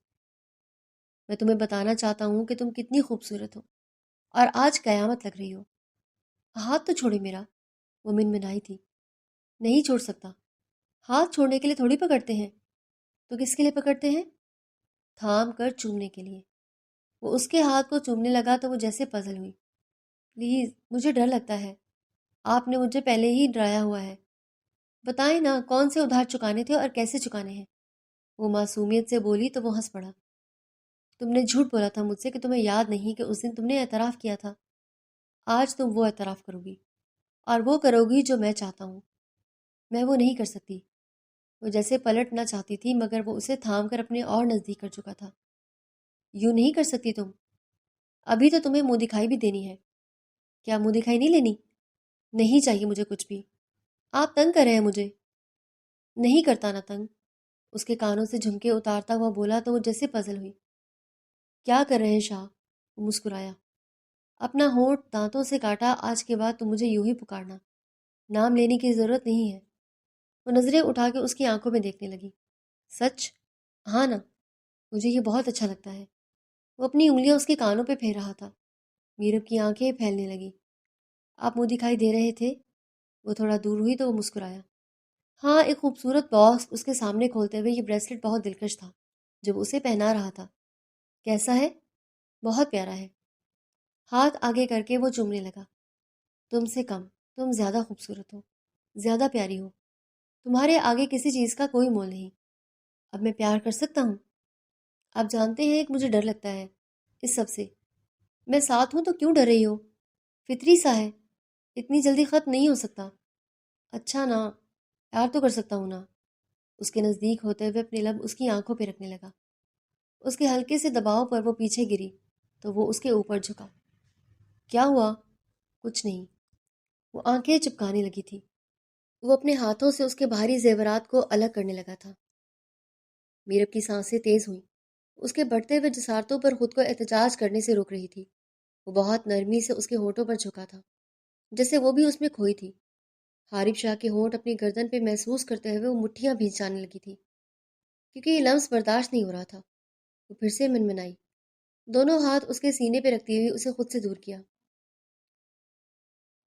میں تمہیں بتانا چاہتا ہوں کہ تم کتنی خوبصورت ہو، اور آج قیامت لگ رہی ہو۔ ہاتھ تو چھوڑے میرا، وہ منمنائی تھی۔ نہیں چھوڑ سکتا۔ ہاتھ چھوڑنے کے لیے تھوڑی پکڑتے ہیں، تو کس کے لیے پکڑتے ہیں؟ تھام کر چومنے کے لیے۔ وہ اس کے ہاتھ کو چومنے لگا تو وہ جیسے پزل ہوئی۔ پلیز، مجھے ڈر لگتا ہے، آپ نے مجھے پہلے ہی ڈرایا ہوا ہے، بتائیں نا کون سے ادھار چکانے تھے اور کیسے چکانے ہیں؟ وہ معصومیت سے بولی تو وہ ہنس پڑا۔ تم نے جھوٹ بولا تھا مجھ سے کہ تمہیں یاد نہیں کہ اس دن تم نے اعتراف کیا تھا۔ آج تم وہ اعتراف کرو گی، اور وہ کرو گی جو میں چاہتا ہوں۔ میں وہ نہیں کر سکتی۔ وہ جیسے پلٹنا چاہتی تھی مگر وہ اسے تھام کر اپنے اور نزدیک کر چکا تھا۔ یوں نہیں کر سکتی تم، ابھی تو تمہیں منہ دکھائی بھی دینی ہے۔ کیا منہ دکھائی نہیں لینی؟ نہیں چاہیے مجھے کچھ بھی۔ آپ تنگ کر رہے ہیں مجھے۔ نہیں کرتا نا تنگ، اس کے کانوں سے جھمکے اتارتا ہوا بولا تو وہ جیسے پزل ہوئی۔ کیا کر رہے ہیں شاہ؟ وہ مسکرایا، اپنا ہونٹ دانتوں سے کاٹا۔ آج کے بعد تم مجھے یوں ہی پکارنا، نام لینے کی ضرورت نہیں ہے۔ وہ نظریں اٹھا کے اس کی آنکھوں میں دیکھنے لگی۔ سچ؟ ہاں نا، مجھے یہ بہت اچھا لگتا ہے۔ وہ اپنی انگلیاں اس کے کانوں پہ پھیر رہا تھا۔ میرب کی آنکھیں پھیلنے لگی۔ آپ منہ دکھائی دے رہے تھے؟ وہ تھوڑا دور ہوئی تو وہ مسکرایا۔ ہاں، ایک خوبصورت باکس اس کے سامنے کھولتے ہوئے یہ بریسلٹ بہت دلکش تھا جب اسے پہنا رہا تھا۔ کیسا ہے؟ بہت پیارا ہے۔ ہاتھ آگے کر کے وہ چومنے لگا۔ تم سے کم، تم زیادہ خوبصورت ہو، زیادہ پیاری ہو۔ تمہارے آگے کسی چیز کا کوئی مول نہیں۔ اب میں پیار کر سکتا ہوں؟ آپ جانتے ہیں کہ مجھے ڈر لگتا ہے اس سب سے۔ میں ساتھ ہوں تو کیوں ڈر رہی ہو؟ فطری سا ہے، اتنی جلدی ختم نہیں ہو سکتا۔ اچھا نا، پیار تو کر سکتا ہوں نا۔ اس کے نزدیک ہوتے ہوئے اپنے لب اس کی آنکھوں پہ رکھنے لگا۔ اس کے ہلکے سے دباؤ پر وہ پیچھے گری تو وہ اس کے اوپر جھکا۔ کیا ہوا؟ کچھ نہیں۔ وہ آنکھیں چپکانے لگی تھی۔ وہ اپنے ہاتھوں سے اس کے بھاری زیورات کو الگ کرنے لگا تھا۔ میرب کی سانسیں تیز ہوئیں، اس کے بڑھتے ہوئے جسارتوں پر خود کو احتجاج کرنے سے روک رہی تھی۔ وہ بہت نرمی سے اس کے ہونٹوں پر جھکا تھا، جیسے وہ بھی اس میں کھوئی تھی۔ حارب شاہ کے ہونٹ اپنی گردن پہ محسوس کرتے ہوئے وہ مٹھیاں بھیج جانے لگی تھی، کیونکہ یہ لمس برداشت نہیں ہو رہا تھا۔ وہ پھر سے منمنائی، دونوں ہاتھ اس کے سینے پہ رکھتی ہوئی اسے خود سے دور کیا۔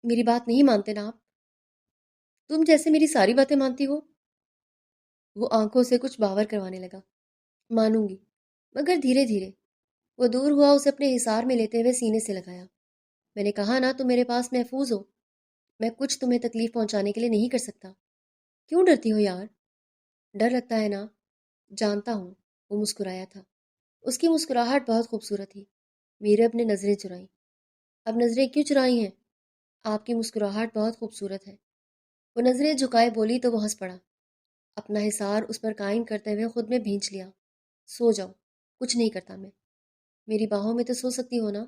میری بات نہیں مانتے نا آپ؟ تم جیسے میری ساری باتیں مانتی ہو۔ وہ آنکھوں سے کچھ باور کروانے لگا۔ مانوں گی، مگر دھیرے دھیرے۔ وہ دور ہوا، اسے اپنے حصار میں لیتے ہوئے سینے سے لگایا۔ میں نے کہا نا تم میرے پاس محفوظ ہو، میں کچھ تمہیں تکلیف پہنچانے کے لیے نہیں کر سکتا۔ کیوں ڈرتی ہو یار؟ ڈر لگتا ہے نا؟ جانتا ہوں۔ وہ مسکرایا تھا، اس کی مسکراہٹ بہت خوبصورت تھی۔ میرب نے نظریں چرائیں۔ اب نظریں کیوں چرائی ہیں؟ آپ کی مسکراہٹ بہت خوبصورت ہے۔ وہ نظریں جھکائے بولی تو وہ ہنس پڑا، اپنا حصار اس پر قائم کرتے ہوئے خود میں بھینچ لیا۔ سو جاؤ، کچھ نہیں کرتا میں۔ میری باہوں میں تو سو سکتی ہو نا؟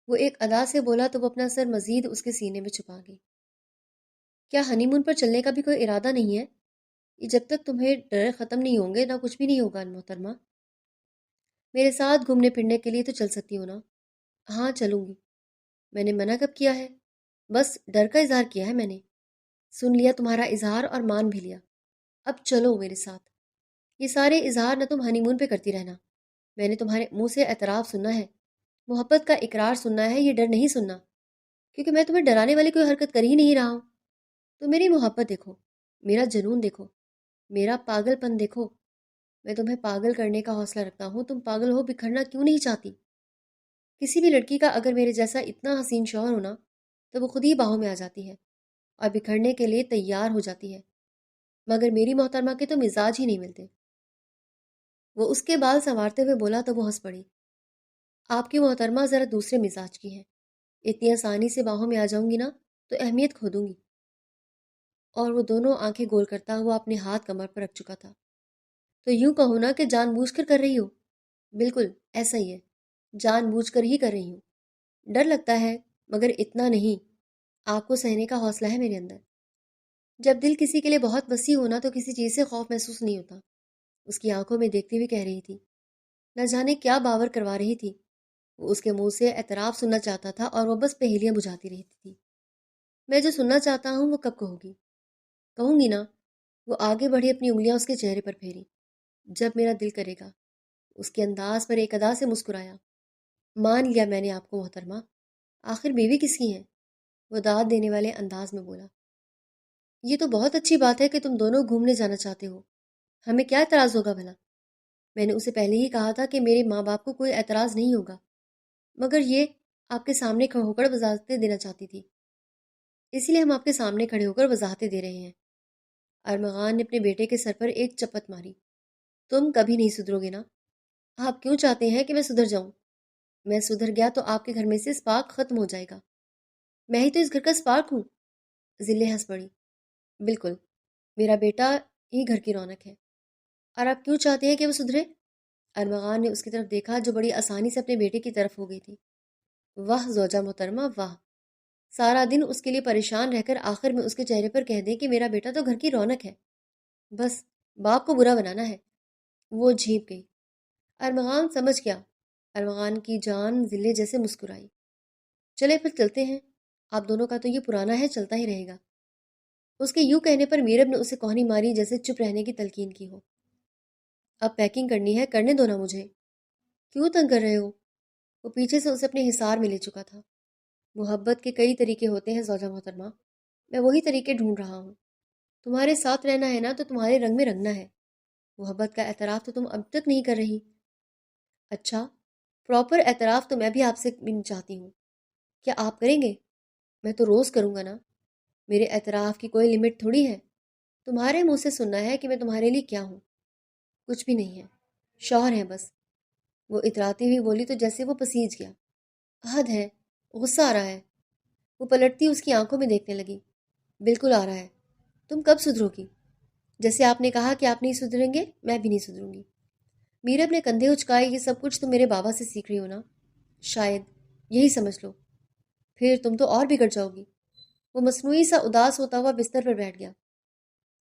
وہ ایک ادا سے بولا تو وہ اپنا سر مزید اس کے سینے میں چھپا گئی۔ کیا ہنی مون پر چلنے کا بھی کوئی ارادہ نہیں ہے؟ یہ جب تک تمہیں ڈر ختم نہیں ہوں گے نہ کچھ بھی نہیں ہوگا محترمہ۔ میرے ساتھ گھومنے پھرنے کے لیے تو چل سکتی ہو نا؟ ہاں چلوں گی۔ میں نے منع کب کیا ہے؟ بس ڈر کا اظہار کیا ہے میں نے۔ سن لیا تمہارا اظہار اور مان بھی لیا۔ اب چلو میرے ساتھ۔ یہ سارے اظہار نہ تم ہنی مون پہ کرتی رہنا۔ میں نے تمہارے منہ سے اعتراف سننا ہے، محبت کا اقرار سننا ہے، یہ ڈر نہیں سننا، کیونکہ میں تمہیں ڈرانے والی کوئی حرکت کر ہی نہیں رہا ہوں۔ تو میری محبت دیکھو، میرا جنون دیکھو، میرا پاگل پن دیکھو۔ میں تمہیں پاگل کرنے کا حوصلہ رکھتا ہوں، تم پاگل ہو بکھرنا کیوں نہیں چاہتی؟ کسی بھی لڑکی کا اگر میرے جیسا اتنا حسین شوہر ہونا تو وہ خود ہی باہوں میں آ جاتی ہے اور بکھرنے کے لیے تیار ہو جاتی ہے، مگر میری محترمہ کے تو مزاج ہی نہیں ملتے۔ وہ اس کے بال سنوارتے ہوئے بولا تو وہ ہنس پڑی۔ آپ کی محترمہ ذرا دوسرے مزاج کی ہے، اتنی آسانی سے باہوں میں آ جاؤں گی نا تو اہمیت کھو دوں گی۔ اور وہ دونوں آنکھیں گول کرتا ہوا اپنے ہاتھ کمر پر رکھ چکا تھا۔ تو یوں کہو نا کہ جان بوجھ کر رہی ہو؟ بالکل ایسا ہی ہے، جان بوجھ کر ہی کر رہی ہوں۔ ڈر لگتا ہے مگر اتنا نہیں، آپ کو سہنے کا حوصلہ ہے میرے اندر۔ جب دل کسی کے لیے بہت وسیع ہونا تو کسی چیز سے خوف محسوس نہیں ہوتا۔ اس کی آنکھوں میں دیکھتی ہوئی کہہ رہی تھی، نہ جانے کیا باور کروا رہی تھی۔ وہ اس کے منہ سے اعتراف سننا چاہتا تھا اور وہ بس پہیلیاں بجھاتی رہتی تھی۔ میں جو سننا چاہتا ہوں وہ کب کہوں گی؟ کہوں گی نا۔ وہ آگے بڑھی، اپنی انگلیاں اس کے چہرے پر پھیری۔ جب میرا دل کرے گا۔ اس کے انداز پر ایک ادا سے مسکرایا۔ مان لیا میں نے آپ کو محترمہ، آخر بیوی کس کی ہیں؟ وہ داد دینے والے انداز میں بولا۔ یہ تو بہت اچھی بات ہے کہ تم دونوں گھومنے جانا چاہتے ہو، ہمیں کیا اعتراض ہوگا بھلا؟ میں نے اسے پہلے ہی کہا تھا کہ میرے ماں باپ کو کوئی اعتراض نہیں ہوگا، مگر یہ آپ کے سامنے کھڑے ہو کر وضاحتیں دینا چاہتی تھی، اسی لیے ہم آپ کے سامنے کھڑے ہو کر وضاحتیں دے رہے ہیں۔ ارمغان نے اپنے بیٹے کے سر پر ایک چپت ماری۔ تم کبھی نہیں سدھرو گے نا؟ آپ کیوں چاہتے ہیں کہ میں سدھر جاؤں؟ میں سدھر گیا تو آپ کے گھر میں سے اسپارک ختم ہو جائے گا۔ میں ہی تو اس گھر کا اسپارک ہوں۔ ذلے ہنس پڑی۔ بالکل، میرا بیٹا ہی گھر کی رونق ہے، اور آپ کیوں چاہتے ہیں کہ وہ سدھرے؟ ارمغان نے اس کی طرف دیکھا جو بڑی آسانی سے اپنے بیٹے کی طرف ہو گئی تھی۔ واہ زوجہ محترمہ واہ! سارا دن اس کے لیے پریشان رہ کر آخر میں اس کے چہرے پر کہہ دیں کہ میرا بیٹا تو گھر کی رونق ہے۔ بس باپ کو برا بنانا ہے۔ وہ جھینپ گئی۔ ارمغان سمجھ گیا۔ ارمغان کی جان ذلے جیسے مسکرائی۔ چلے پھر چلتے ہیں، آپ دونوں کا تو یہ پرانا ہے، چلتا ہی رہے گا۔ اس کے یوں کہنے پر میرب نے اسے کوہنی ماری جیسے چپ رہنے کی تلقین کی ہو۔ اب پیکنگ کرنی ہے، کرنے دو نا مجھے۔ کیوں تنگ کر رہے ہو؟ وہ پیچھے سے اسے اپنے حصار میں لے چکا تھا۔ محبت کے کئی طریقے ہوتے ہیں زوجہ محترمہ، میں وہی طریقے ڈھونڈ رہا ہوں۔ تمہارے ساتھ رہنا ہے نا تو تمہارے رنگ میں رنگنا ہے۔ محبت کا اعتراف تو تم اب تک نہیں کر رہی۔ اچھا، پراپر اعتراف تو میں بھی آپ سے چاہتی ہوں۔ کیا آپ کریں گے؟ میں تو روز کروں گا نا۔ میرے اعتراف کی کوئی لمٹ تھوڑی ہے۔ تمہارے منہ سے سننا ہے کہ میں تمہارے لیے کیا ہوں۔ کچھ بھی نہیں ہے، شوہر ہیں بس۔ وہ اتراتی ہوئی بولی تو جیسے وہ پسیج گیا۔ حد ہے، غصہ آ رہا ہے۔ وہ پلٹتی اس کی آنکھوں میں دیکھنے لگی۔ بالکل آ رہا ہے۔ تم کب سدھرو گی؟ جیسے آپ نے کہا کہ آپ نہیں سدھریں گے، میں بھی نہیں سدھروں گی۔ میرب نے کندھے اچکائے۔ یہ سب کچھ تم میرے بابا سے سیکھ رہی ہو نا؟ شاید، یہی سمجھ لو۔ پھر تم تو اور بگڑ جاؤ گی۔ وہ مصنوعی سا اداس ہوتا ہوا بستر پر بیٹھ گیا۔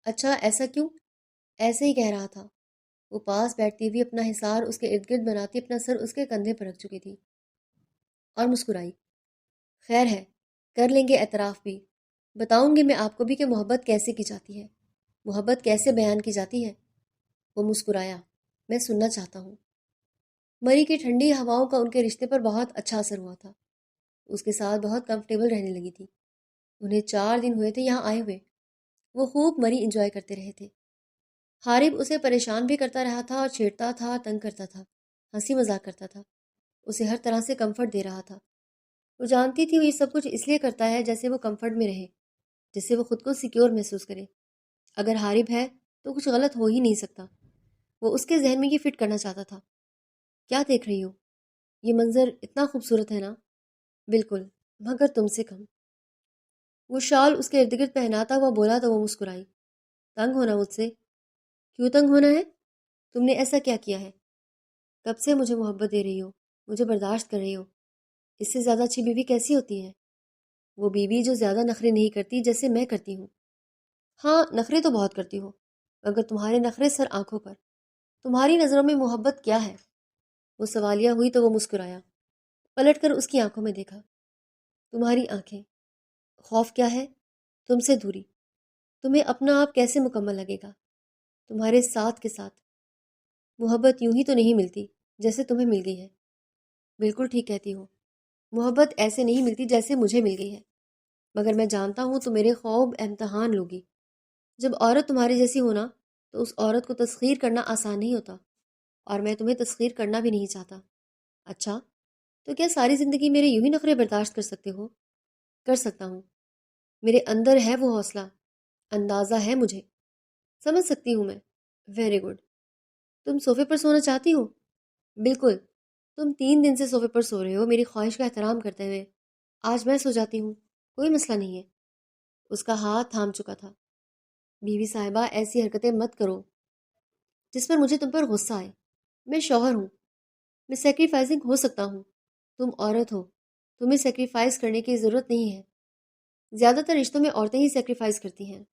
اچھا، ایسا کیوں؟ ایسے ہی کہہ رہا تھا۔ وہ پاس بیٹھتی ہوئی اپنا حصار اس کے ارد گرد بناتی اپنا سر اس کے کندھے پر رکھ چکی تھی اور مسکرائی۔ خیر ہے، کر لیں گے اعتراف بھی۔ بتاؤں گی میں آپ کو بھی کہ محبت کیسے کی جاتی ہے، محبت کیسے بیان کی جاتی ہے۔ وہ مسکرایا۔ میں سننا چاہتا ہوں۔ مری کی ٹھنڈی ہواؤں کا ان کے رشتے پر بہت اچھا اثر ہوا تھا۔ اس کے ساتھ بہت کمفرٹیبل رہنے لگی تھی۔ انہیں 4 دن ہوئے تھے یہاں آئے ہوئے۔ وہ خوب مری انجوائے کرتے رہے تھے۔ حارب اسے پریشان بھی کرتا رہا تھا اور چھیڑتا تھا، تنگ کرتا تھا، ہنسی مذاق کرتا تھا، اسے ہر طرح سے کمفرٹ دے رہا تھا۔ وہ جانتی تھی وہ یہ سب کچھ اس لیے کرتا ہے جیسے وہ کمفرٹ میں رہے، جس سے وہ خود کو سیکیور محسوس کرے۔ اگر حارب ہے تو کچھ غلط ہو ہی نہیں سکتا۔ وہ اس کے ذہن میں یہ فٹ کرنا چاہتا تھا۔ کیا دیکھ رہی ہو؟ یہ منظر اتنا خوبصورت ہے نا؟ بالکل، مگر تم سے کم۔ وہ شال اس کے ارد گرد پہناتا ہوا بولا تو وہ مسکرائی۔ تنگ ہونا مجھ سے؟ کیوں تنگ ہونا ہے؟ تم نے ایسا کیا کیا ہے؟ کب سے مجھے محبت دے رہی ہو، مجھے برداشت کر رہی ہو۔ اس سے زیادہ اچھی بیوی کیسی ہوتی ہے؟ وہ بیوی جو زیادہ نخرے نہیں کرتی جیسے میں کرتی ہوں۔ ہاں، نخرے تو بہت کرتی ہو، مگر تمہارے نخرے سر آنکھوں پر۔ تمہاری نظروں میں محبت کیا ہے؟ وہ سوالیہ ہوئی تو وہ مسکرایا۔ پلٹ کر اس کی آنکھوں میں دیکھا۔ تمہاری آنکھیں۔ خوف کیا ہے؟ تم سے دوری۔ تمہیں اپنا آپ کیسے مکمل لگے گا تمہارے ساتھ کے ساتھ؟ محبت یوں ہی تو نہیں ملتی جیسے تمہیں مل گئی ہے۔ بالکل ٹھیک کہتی ہو، محبت ایسے نہیں ملتی جیسے مجھے مل گئی ہے، مگر میں جانتا ہوں تو میرے خواب امتحان لوگی۔ جب عورت تمہاری جیسی ہونا تو اس عورت کو تسخیر کرنا آسان نہیں ہوتا، اور میں تمہیں تسخیر کرنا بھی نہیں چاہتا۔ اچھا، تو کیا ساری زندگی میرے یوں ہی نخرے برداشت کر سکتے ہو؟ کر سکتا ہوں، میرے اندر ہے وہ حوصلہ، اندازہ ہے مجھے، سمجھ سکتی ہوں میں۔ Very good. تم صوفے پر سونا چاہتی ہو؟ بالکل، تم 3 دن سے صوفے پر سو رہے ہو میری خواہش کا احترام کرتے ہوئے۔ آج میں سو جاتی ہوں، کوئی مسئلہ نہیں ہے۔ اس کا ہاتھ تھام چکا تھا۔ بیوی صاحبہ، ایسی حرکتیں مت کرو جس پر مجھے تم پر غصہ آئے۔ میں شوہر ہوں، میں سیکریفائزنگ ہو سکتا ہوں۔ تم عورت ہو، تمہیں سیکریفائز کرنے کی ضرورت نہیں ہے۔ زیادہ تر رشتوں میں عورتیں ہی سیکریفائز کرتی ہیں۔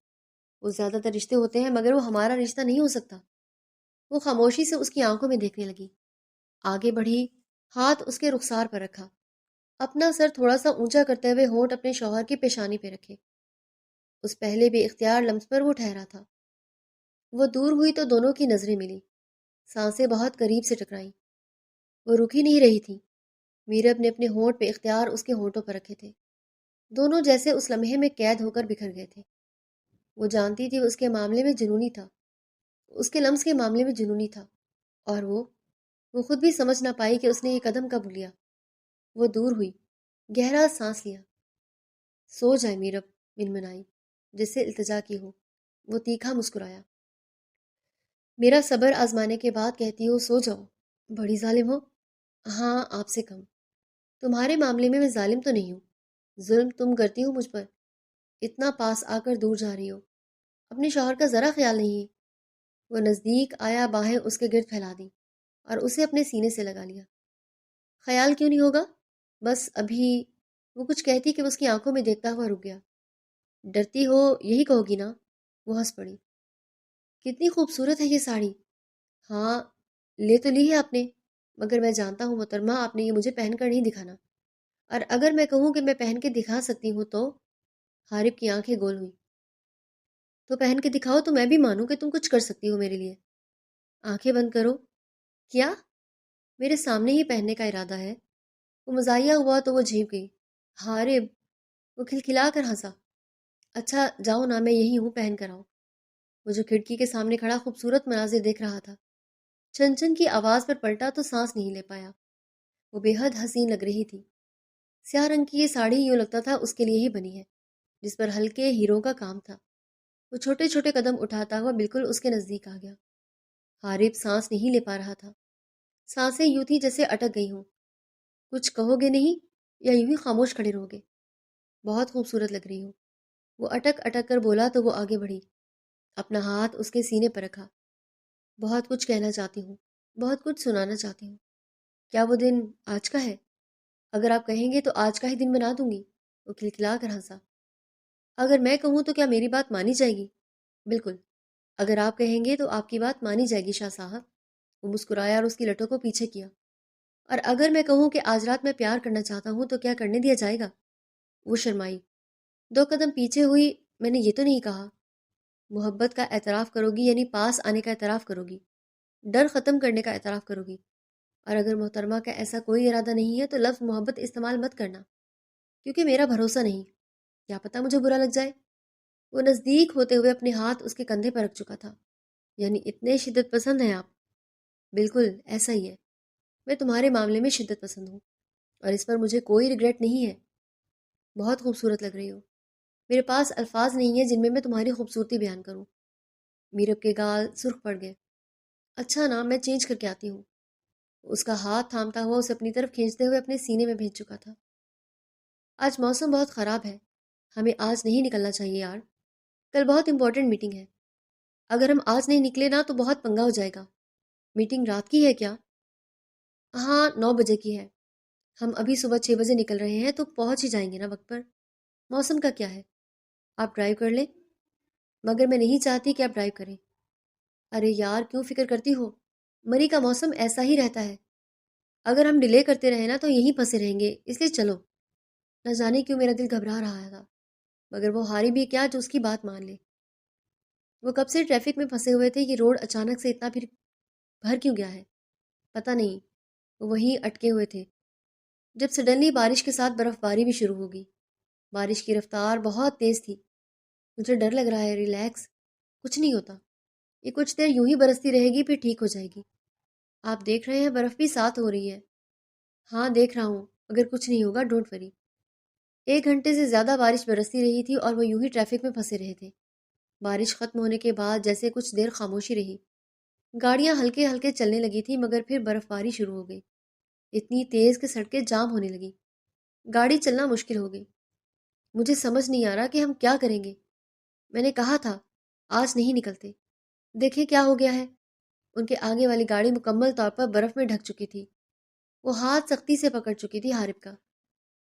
وہ زیادہ تر رشتے ہوتے ہیں مگر وہ ہمارا رشتہ نہیں ہو سکتا۔ وہ خاموشی سے اس کی آنکھوں میں دیکھنے لگی، آگے بڑھی، ہاتھ اس کے رخسار پر رکھا، اپنا سر تھوڑا سا اونچا کرتے ہوئے ہونٹ اپنے شوہر کی پیشانی پہ رکھے۔ اس پہلے بے اختیار لمس پر وہ ٹھہرا تھا۔ وہ دور ہوئی تو دونوں کی نظریں ملی، سانسیں بہت قریب سے ٹکرائیں۔ وہ رک ہی نہیں رہی تھی۔ میرب نے اپنے ہونٹ بے اختیار اس کے ہونٹوں پر رکھے تھے۔ دونوں جیسے اس لمحے میں قید ہو کر بکھر گئے تھے۔ وہ جانتی تھی وہ اس کے معاملے میں جنونی تھا، اس کے لمس کے معاملے میں جنونی تھا۔ اور وہ خود بھی سمجھ نہ پائی کہ اس نے یہ قدم کب لیا۔ وہ دور ہوئی، گہرا سانس لیا۔ سو جائے میرب، منمنائی جس سے التجا کی ہو۔ وہ تیکھا مسکرایا۔ میرا صبر آزمانے کے بعد کہتی ہو سو جاؤ، بڑی ظالم ہو۔ ہاں، آپ سے کم۔ تمہارے معاملے میں ظالم تو نہیں ہوں، ظلم تم کرتی ہو مجھ پر، اتنا پاس آ کر دور جا رہی ہو، اپنے شوہر کا ذرا خیال نہیں ہے۔ وہ نزدیک آیا، باہیں اس کے گرد پھیلا دیں اور اسے اپنے سینے سے لگا لیا۔ خیال کیوں نہیں ہوگا؟ بس ابھی… وہ کچھ کہتی کہ اس کی آنکھوں میں دیکھتا ہوا رک گیا۔ ڈرتی ہو یہی کہو گی نا؟ وہ ہنس پڑی۔ کتنی خوبصورت ہے یہ ساڑی۔ ہاں، لے تو لی ہے آپ نے، مگر میں جانتا ہوں محترمہ آپ نے یہ مجھے پہن کر نہیں دکھانا، اور اگر میں کہوں کہ میں پہن کے دکھا سکتی ہوں تو… حارب کی آنکھیں گول ہوئی۔ تو پہن کے دکھاؤ تو میں بھی مانوں کہ تم کچھ کر سکتی ہو میرے لیے۔ آنکھیں بند کرو۔ کیا؟ میرے سامنے ہی پہننے کا ارادہ ہے؟ وہ مزاحیہ ہوا تو وہ جھیپ گئی۔ حارب… وہ کھلکھلا کر ہنسا۔ اچھا جاؤ نا، میں یہی ہوں، پہن کر آؤ۔ وہ جو کھڑکی کے سامنے کھڑا خوبصورت مناظر دیکھ رہا تھا، چن چن کی آواز پر پلٹا تو سانس نہیں لے پایا۔ وہ بے حد حسین لگ رہی تھی۔ سیاہ رنگ کی یہ ساڑی یوں لگتا تھا اس کے لیے ہی بنی ہے، جس پر ہلکے ہیروں کا کام تھا۔ وہ چھوٹے چھوٹے قدم اٹھاتا ہوا بالکل اس کے نزدیک آ گیا۔ حارب سانس نہیں لے پا رہا تھا۔ سانسیں یوں تھی جیسے اٹک گئی ہوں۔ کچھ کہو گے نہیں یا یوں ہی خاموش کھڑے رہو گے؟ بہت خوبصورت لگ رہی ہو۔ وہ اٹک اٹک کر بولا تو وہ آگے بڑھی، اپنا ہاتھ اس کے سینے پر رکھا۔ بہت کچھ کہنا چاہتی ہوں، بہت کچھ سنانا چاہتی ہوں۔ کیا وہ دن آج کا ہے؟ اگر آپ کہیں گے تو آج کا ہی دن بنا دوں گی۔ وہ کھلکھلا کر ہنسا۔ اگر میں کہوں تو کیا میری بات مانی جائے گی؟ بالکل، اگر آپ کہیں گے تو آپ کی بات مانی جائے گی شاہ صاحب۔ وہ مسکرایا اور اس کی لٹوں کو پیچھے کیا۔ اور اگر میں کہوں کہ آج رات میں پیار کرنا چاہتا ہوں تو کیا کرنے دیا جائے گا؟ وہ شرمائی، دو قدم پیچھے ہوئی۔ میں نے یہ تو نہیں کہا۔ محبت کا اعتراف کرو گی یعنی پاس آنے کا اعتراف کرو گی، ڈر ختم کرنے کا اعتراف کرو گی۔ اور اگر محترمہ کا ایسا کوئی ارادہ نہیں ہے تو لفظ محبت استعمال مت کرنا، کیونکہ میرا بھروسہ نہیں، کیا پتہ مجھے برا لگ جائے۔ وہ نزدیک ہوتے ہوئے اپنے ہاتھ اس کے کندھے پر رکھ چکا تھا۔ یعنی اتنے شدت پسند ہیں آپ؟ بالکل ایسا ہی ہے، میں تمہارے معاملے میں شدت پسند ہوں، اور اس پر مجھے کوئی ریگریٹ نہیں ہے۔ بہت خوبصورت لگ رہی ہو، میرے پاس الفاظ نہیں ہیں جن میں تمہاری خوبصورتی بیان کروں۔ میرب کے گال سرخ پڑ گئے۔ اچھا نا، میں چینج کر کے آتی ہوں۔ اس کا ہاتھ تھامتا ہوا اسے اپنی طرف کھینچتے ہوئے اپنے سینے میں بھیج چکا تھا۔ آج موسم بہت خراب ہے، ہمیں آج نہیں نکلنا چاہیے یار، کل بہت امپورٹنٹ میٹنگ ہے۔ اگر ہم آج نہیں نکلے نا تو بہت پنگا ہو جائے گا۔ میٹنگ رات کی ہے کیا؟ ہاں، 9 بجے کی ہے۔ ہم ابھی صبح 6 بجے نکل رہے ہیں تو پہنچ ہی جائیں گے نا وقت پر۔ موسم کا کیا ہے؟ آپ ڈرائیو کر لیں؟ مگر میں نہیں چاہتی کہ آپ ڈرائیو کریں۔ ارے یار کیوں فکر کرتی ہو، مری کا موسم ایسا ہی رہتا ہے، اگر ہم ڈیلے کرتے رہے نا تو یہیں پھنسے رہیں گے، اس لیے چلو۔ نہ جانے کیوں میرا دل گھبرا رہا تھا، مگر وہ ہاری بھی کیا جو اس کی بات مان لے۔ وہ کب سے ٹریفک میں پھنسے ہوئے تھے، یہ روڈ اچانک سے اتنا پھر بھر کیوں گیا ہے پتہ نہیں۔ وہ وہیں اٹکے ہوئے تھے جب سڈنلی بارش کے ساتھ برف باری بھی شروع ہو گئی۔ بارش کی رفتار بہت تیز تھی۔ مجھے ڈر لگ رہا ہے۔ ریلیکس، کچھ نہیں ہوتا، یہ کچھ دیر یوں ہی برستی رہے گی پھر ٹھیک ہو جائے گی۔ آپ دیکھ رہے ہیں برف بھی ساتھ ہو رہی ہے۔ ہاں دیکھ رہا ہوں، مگر کچھ نہیں ہوگا، ڈونٹ وری۔ 1 گھنٹے سے زیادہ بارش برستی رہی تھی اور وہ یوں ہی ٹریفک میں پھنسے رہے تھے۔ بارش ختم ہونے کے بعد جیسے کچھ دیر خاموشی رہی۔ گاڑیاں ہلکے ہلکے چلنے لگی تھی مگر پھر برف باری شروع ہو گئی، اتنی تیز کہ سڑکیں جام ہونے لگی۔ گاڑی چلنا مشکل ہو گئی۔ مجھے سمجھ نہیں آ رہا کہ ہم کیا کریں گے۔ میں نے کہا تھا آج نہیں نکلتے، دیکھیں کیا ہو گیا ہے۔ ان کے آگے والی گاڑی مکمل طور پر برف میں ڈھک چکی تھی۔ وہ ہاتھ سختی سے پکڑ چکی تھی حارب کا۔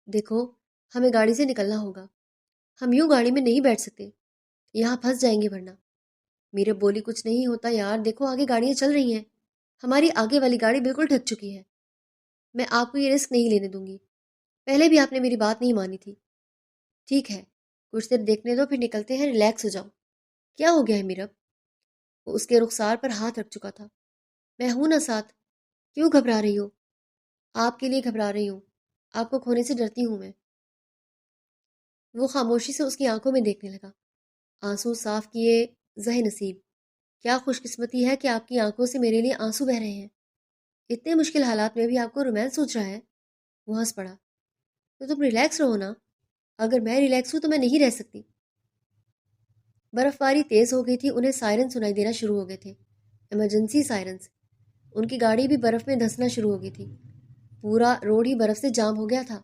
دیکھو ہمیں گاڑی سے نکلنا ہوگا، ہم یوں گاڑی میں نہیں بیٹھ سکتے، یہاں پھنس جائیں گے ورنہ۔ میرے بولی کچھ نہیں ہوتا یار، دیکھو آگے گاڑیاں چل رہی ہیں، ہماری آگے والی گاڑی بالکل ڈھک چکی ہے۔ میں آپ کو یہ رسک نہیں لینے دوں گی، پہلے بھی آپ نے میری بات نہیں مانی تھی۔ ٹھیک ہے کچھ دیر دیکھنے دو پھر نکلتے ہیں، ریلیکس ہو جاؤ۔ کیا ہو گیا ہے میرب؟ وہ اس کے رخسار پر ہاتھ رکھ چکا تھا۔ میں ہوں نا ساتھ، کیوں گھبرا رہی ہو؟ آپ کے لیے گھبرا رہی ہوں، آپ کو کھونے سے ڈرتی ہوں میں۔ وہ خاموشی سے اس کی آنکھوں میں دیکھنے لگا۔ آنسو صاف کیے، زہ نصیب، کیا خوش قسمتی ہے کہ آپ کی آنکھوں سے میرے لیے آنسو بہ رہے ہیں۔ اتنے مشکل حالات میں بھی آپ کو رومانس سوچ رہا ہے۔ وہ ہنس پڑا۔ تو تم ریلیکس رہو نا۔ اگر میں ریلیکس ہوں تو میں نہیں رہ سکتی۔ برف باری تیز ہو گئی تھی، انہیں سائرن سنائی دینا شروع ہو گئے تھے، ایمرجنسی سائرنز۔ ان کی گاڑی بھی برف میں دھنسنا شروع ہو گئی تھی، پورا روڈ ہی برف سے جام ہو گیا تھا۔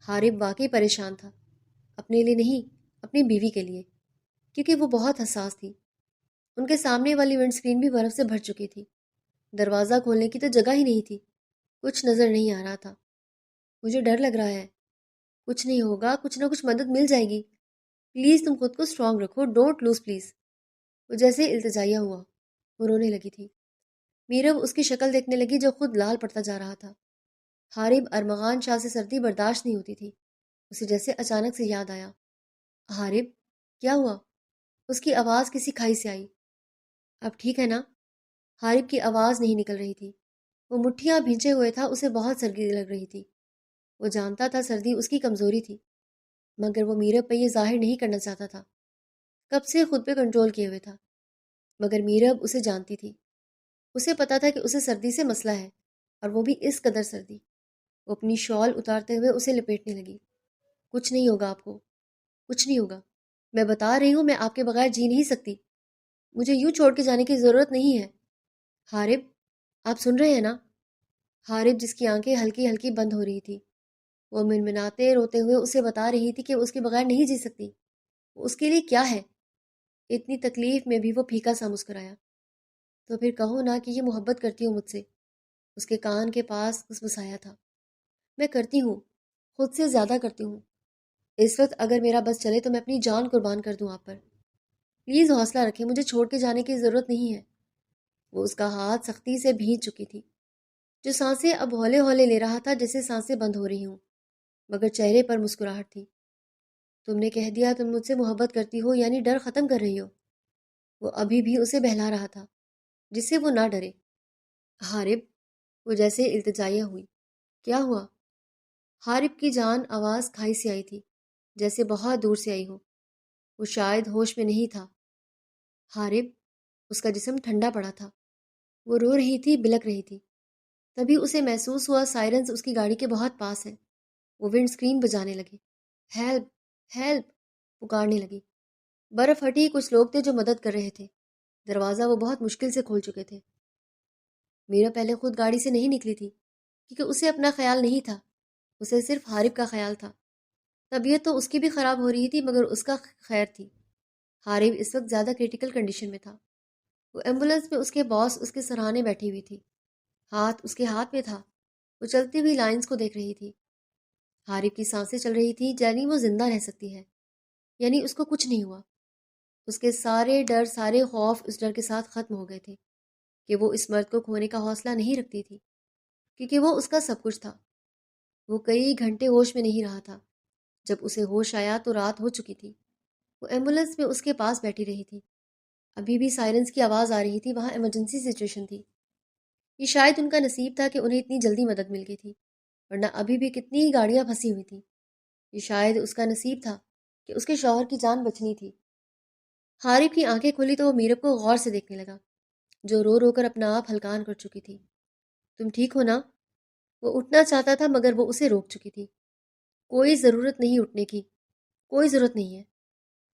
حارب واقعی پریشان تھا، اپنے لیے نہیں، اپنی بیوی کے لیے، کیونکہ وہ بہت حساس تھی۔ ان کے سامنے والی ونڈ اسکرین بھی برف سے بھر چکی تھی، دروازہ کھولنے کی تو جگہ ہی نہیں تھی، کچھ نظر نہیں آ رہا تھا۔ مجھے ڈر لگ رہا ہے۔ کچھ نہیں ہوگا، کچھ نہ کچھ مدد مل جائے گی، پلیز تم خود کو اسٹرانگ رکھو، ڈونٹ لوز پلیز۔ وہ جیسے التجائیہ ہوا، وہ رونے لگی تھی۔ میرب اس کی شکل دیکھنے لگی جو خود لال پڑتا جا رہا تھا۔ حارب ارمغان شاہ سے سردی برداشت نہیں ہوتی تھی، اسے جیسے اچانک سے یاد آیا۔ حارب، کیا ہوا؟ اس کی آواز کسی کھائی سے آئی۔ اب ٹھیک ہے نا؟ حارب کی آواز نہیں نکل رہی تھی، وہ مٹھیاں بھینچے ہوئے تھا، اسے بہت سردی لگ رہی تھی۔ وہ جانتا تھا سردی اس کی کمزوری تھی، مگر وہ میرب پہ یہ ظاہر نہیں کرنا چاہتا تھا۔ کب سے خود پہ کنٹرول کیے ہوئے تھا، مگر میرب اسے جانتی تھی، اسے پتا تھا کہ اسے سردی سے مسئلہ ہے، اور وہ بھی اس قدر سردی۔ وہ اپنی شال اتارتے ہوئے اسے لپیٹنے لگی۔ کچھ نہیں ہوگا آپ کو، کچھ نہیں ہوگا، میں بتا رہی ہوں، میں آپ کے بغیر جی نہیں سکتی، مجھے یوں چھوڑ کے جانے کی ضرورت نہیں ہے۔ حارب، آپ سن رہے ہیں نا؟ حارب، جس کی آنکھیں ہلکی ہلکی بند ہو رہی تھی، وہ منمناتے روتے ہوئے اسے بتا رہی تھی کہ وہ اس کے بغیر نہیں جی سکتی، وہ اس کے لیے کیا ہے۔ اتنی تکلیف میں بھی وہ پھیکا سا مسکرایا۔ تو پھر کہو نا کہ یہ محبت کرتی ہو مجھ سے، اس کے کان کے پاس گسگسایا تھا۔ میں کرتی ہوں، خود سے زیادہ کرتی ہوں۔ اس وقت اگر میرا بس چلے تو میں اپنی جان قربان کر دوں آپ پر۔ پلیز حوصلہ رکھیں، مجھے چھوڑ کے جانے کی ضرورت نہیں ہے۔ وہ اس کا ہاتھ سختی سے بھینچ چکی تھی، جو سانسیں اب ہولے ہولے لے رہا تھا جیسے سانسیں بند ہو رہی ہوں، مگر چہرے پر مسکراہٹ تھی۔ تم نے کہہ دیا تم مجھ سے محبت کرتی ہو، یعنی ڈر ختم کر رہی ہو۔ وہ ابھی بھی اسے بہلا رہا تھا جس سے وہ نہ ڈرے۔ حارب، وہ جیسے التجائیہ ہوئی۔ کیا ہوا؟ حارب کی جان آواز کھائی سے آئی تھی، جیسے بہت دور سے آئی ہو۔ وہ شاید ہوش میں نہیں تھا۔ حارب، اس کا جسم ٹھنڈا پڑا تھا، وہ رو رہی تھی، بلک رہی تھی۔ تبھی اسے محسوس ہوا سائرنز اس کی گاڑی کے بہت پاس ہیں۔ وہ ونڈ اسکرین بجانے لگے۔ ہیلپ، ہیلپ، پکارنے لگی۔ برف ہٹی، کچھ لوگ تھے جو مدد کر رہے تھے، دروازہ وہ بہت مشکل سے کھول چکے تھے۔ میرا پہلے خود گاڑی سے نہیں نکلی تھی، کیونکہ اسے اپنا خیال نہیں تھا، اسے صرف حارب کا خیال تھا۔ طبیعت تو اس کی بھی خراب ہو رہی تھی، مگر اس کا خیر تھی۔ حارب اس وقت زیادہ کریٹیکل کنڈیشن میں تھا۔ وہ ایمبولینس میں اس کے باس اس کے سرہانے بیٹھی ہوئی تھی، ہاتھ اس کے ہاتھ میں تھا، وہ چلتی ہوئی لائنز کو دیکھ رہی تھی۔ حارب کی سانسیں چل رہی تھی، یعنی وہ زندہ رہ سکتی ہے، یعنی اس کو کچھ نہیں ہوا۔ اس کے سارے ڈر، سارے خوف اس ڈر کے ساتھ ختم ہو گئے تھے کہ وہ اس مرد کو کھونے کا حوصلہ نہیں رکھتی تھی، کیونکہ وہ اس کا سب کچھ تھا۔ وہ کئی گھنٹے ہوش میں نہیں رہا تھا، جب اسے ہوش آیا تو رات ہو چکی تھی۔ وہ ایمبولینس میں اس کے پاس بیٹھی رہی تھی، ابھی بھی سائرنز کی آواز آ رہی تھی، وہاں ایمرجنسی سچویشن تھی۔ یہ شاید ان کا نصیب تھا کہ انہیں اتنی جلدی مدد مل گئی تھی، ورنہ ابھی بھی کتنی گاڑیاں پھنسی ہوئی تھیں۔ یہ شاید اس کا نصیب تھا کہ اس کے شوہر کی جان بچنی تھی۔ حارب کی آنکھیں کھلی تو وہ میرب کو غور سے دیکھنے لگا، جو رو رو کر اپنا آپ ہلکان کر چکی تھی۔ تم ٹھیک ہو نا؟ وہ اٹھنا چاہتا تھا، مگر وہ اسے روک چکی تھی۔ کوئی ضرورت نہیں اٹھنے کی، کوئی ضرورت نہیں ہے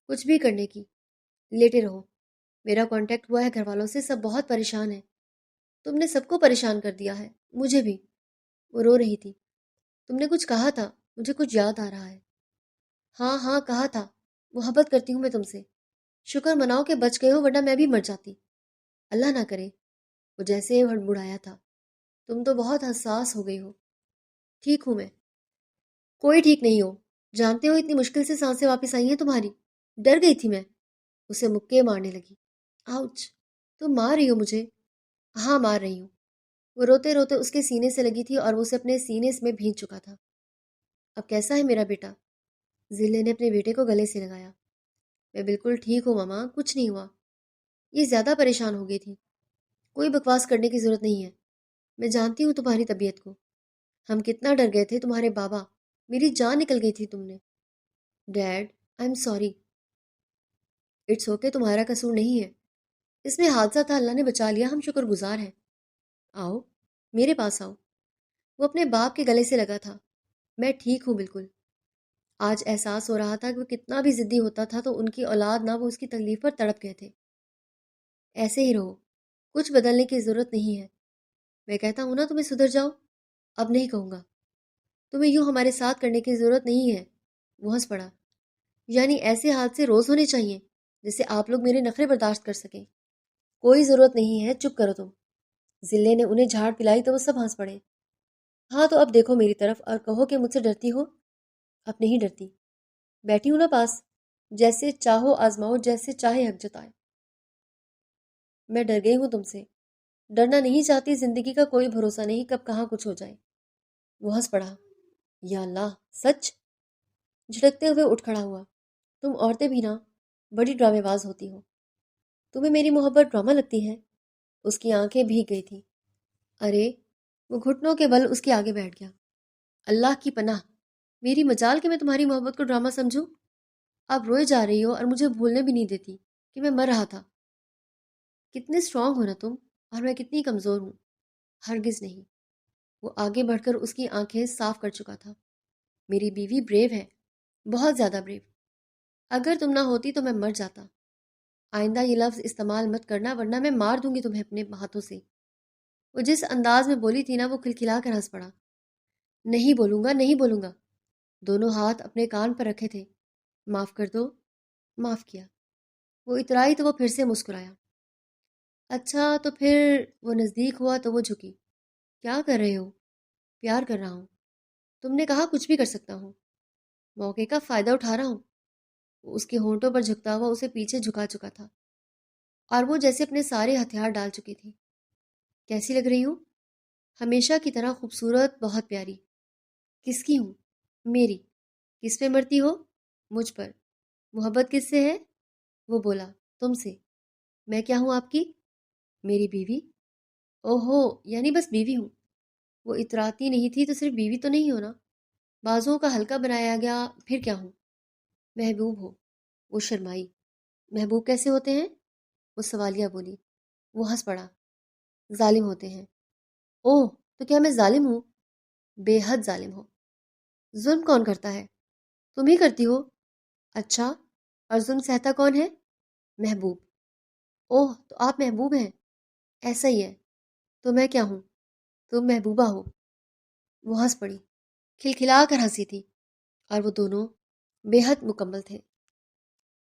کچھ بھی کرنے کی، لیٹے رہو۔ میرا کانٹیکٹ ہوا ہے گھر والوں سے، سب بہت پریشان ہیں۔ تم نے سب کو پریشان کر دیا ہے، مجھے بھی۔ وہ رو رہی تھی۔ تم نے کچھ کہا تھا، مجھے کچھ یاد آ رہا ہے۔ ہاں ہاں کہا تھا، محبت کرتی ہوں میں تم سے۔ شکر مناؤ کہ بچ گئے ہو، ورنہ میں بھی مر جاتی، اللہ نہ کرے۔ وہ جیسے بڑبڑایا تھا۔ تم تو بہت حساس ہو گئی ہو۔ ٹھیک ہوں میں۔ کوئی ٹھیک نہیں ہو، جانتے ہو اتنی مشکل سے سانسیں واپس آئی ہیں تمہاری، ڈر گئی تھی میں۔ اسے مکے مارنے لگی۔ آؤچ، تم مار رہی ہو مجھے؟ ہاں مار رہی ہوں۔ وہ روتے روتے اس کے سینے سے لگی تھی اور وہ اسے اپنے سینے میں بھینچ چکا تھا۔ اب کیسا ہے میرا بیٹا؟ ذلے نے اپنے بیٹے کو گلے سے لگایا۔ میں بالکل ٹھیک ہوں ماما، کچھ نہیں ہوا۔ یہ زیادہ پریشان ہو گئی تھی۔ کوئی بکواس کرنے کی ضرورت نہیں ہے، میں جانتی ہوں تمہاری طبیعت کو۔ ہم کتنا ڈر گئے تھے، تمہارے بابا، میری جان نکل گئی تھی تم نے۔ Dad, I am sorry. It's okay, تمہارا قصور نہیں ہے۔ اس میں حادثہ تھا، اللہ نے بچا لیا، ہم شکر گزار ہیں۔ آؤ، میرے پاس آؤ۔ وہ اپنے باپ کے گلے سے لگا تھا۔ میں ٹھیک ہوں بالکل۔ آج احساس ہو رہا تھا کہ وہ کتنا بھی ضدی ہوتا تھا تو ان کی اولاد نہ وہ اس کی تکلیف پر تڑپ گئے تھے۔ ایسے ہی رہو، کچھ بدلنے کی ضرورت نہیں ہے۔ میں کہتا ہوں نا تمہیں سدھر جاؤ، اب نہیں کہوں گا۔ تمہیں یوں ہمارے ساتھ کرنے کی ضرورت نہیں ہے۔ وہ ہنس پڑا۔ یعنی ایسے حادثے روز ہونے چاہیے جس سے آپ لوگ میرے نخرے برداشت کر سکیں؟ کوئی ضرورت نہیں ہے، چپ کرو تم۔ ذلے نے انہیں جھاڑ پلائی تو وہ سب ہنس پڑے۔ ہاں تو اب دیکھو میری طرف اور کہو کہ مجھ سے ڈرتی ہو؟ اب نہیں ڈرتی، بیٹھی ہوں نا پاس، جیسے چاہو آزماؤ، جیسے چاہے حق جتائے۔ میں ڈر گئی ہوں تم سے، ڈرنا نہیں چاہتی، زندگی کا کوئی بھروسہ نہیں، کب کہاں کچھ ہو جائے۔ وہ ہنس پڑا۔ یا اللہ، سچ؟ جھٹکتے ہوئے اٹھ کھڑا ہوا۔ تم عورتیں بھی نا بڑی ڈرامے باز ہوتی ہو۔ تمہیں میری محبت ڈرامہ لگتی ہے؟ اس کی آنکھیں بھیگ گئی تھیں۔ ارے، وہ گھٹنوں کے بل اس کے آگے بیٹھ گیا۔ اللہ کی پناہ، میری مجال کہ میں تمہاری محبت کو ڈرامہ سمجھوں؟ اب روئے جا رہی ہو اور مجھے بھولنے بھی نہیں دیتی کہ میں مر رہا تھا۔ کتنے اسٹرانگ ہو نا تم، اور میں کتنی کمزور ہوں۔ ہرگز نہیں۔ وہ آگے بڑھ کر اس کی آنکھیں صاف کر چکا تھا۔ میری بیوی بریو ہے، بہت زیادہ بریو۔ اگر تم نہ ہوتی تو میں مر جاتا۔ آئندہ یہ لفظ استعمال مت کرنا ورنہ میں مار دوں گی تمہیں اپنے ہاتھوں سے۔ وہ جس انداز میں بولی تھی نا، وہ کھلکھلا کر ہنس پڑا۔ نہیں بولوں گا، نہیں بولوں گا۔ دونوں ہاتھ اپنے کان پر رکھے تھے۔ معاف کر دو۔ معاف کیا۔ وہ اترائی تو وہ پھر سے مسکرایا۔ اچھا تو پھر وہ نزدیک ہوا تو وہ جھکی۔ کیا کر رہے ہو؟ پیار کر رہا ہوں۔ تم نے کہا کچھ بھی کر سکتا ہوں۔ موقع کا فائدہ اٹھا رہا ہوں۔ وہ اس کے ہونٹوں پر جھکتا ہوا اسے پیچھے جھکا چکا تھا اور وہ جیسے اپنے سارے ہتھیار ڈال چکی تھی۔ کیسی لگ رہی ہوں؟ ہمیشہ کی طرح خوبصورت، بہت پیاری۔ کس کی ہوں؟ میری۔ کس پہ مرتی ہو؟ مجھ پر۔ محبت کس سے ہے؟ وہ بولا، تم سے۔ میں کیا ہوں آپ کی؟ میری بیوی۔ اوہو، یعنی بس بیوی ہوں۔ وہ اتراتی نہیں تھی تو صرف بیوی تو نہیں ہونا، بازوؤں کا ہلکا بنایا گیا، پھر کیا ہوں؟ محبوب ہو۔ وہ شرمائی۔ محبوب کیسے ہوتے ہیں؟ وہ سوالیہ بولی۔ وہ ہنس پڑا۔ ظالم ہوتے ہیں۔ اوہ، تو کیا میں ظالم ہوں؟ بے حد ظالم ہو۔ ظلم کون کرتا ہے؟ تم ہی کرتی ہو۔ اچھا، اور ظلم سہتا کون ہے؟ محبوب۔ اوہ، تو آپ محبوب ہیں۔ ایسا ہی ہے۔ تو میں کیا ہوں؟ تم محبوبہ ہو۔ وہ ہنس پڑی، کھلکھلا کر ہنسی تھی، اور وہ دونوں بے حد مکمل تھے۔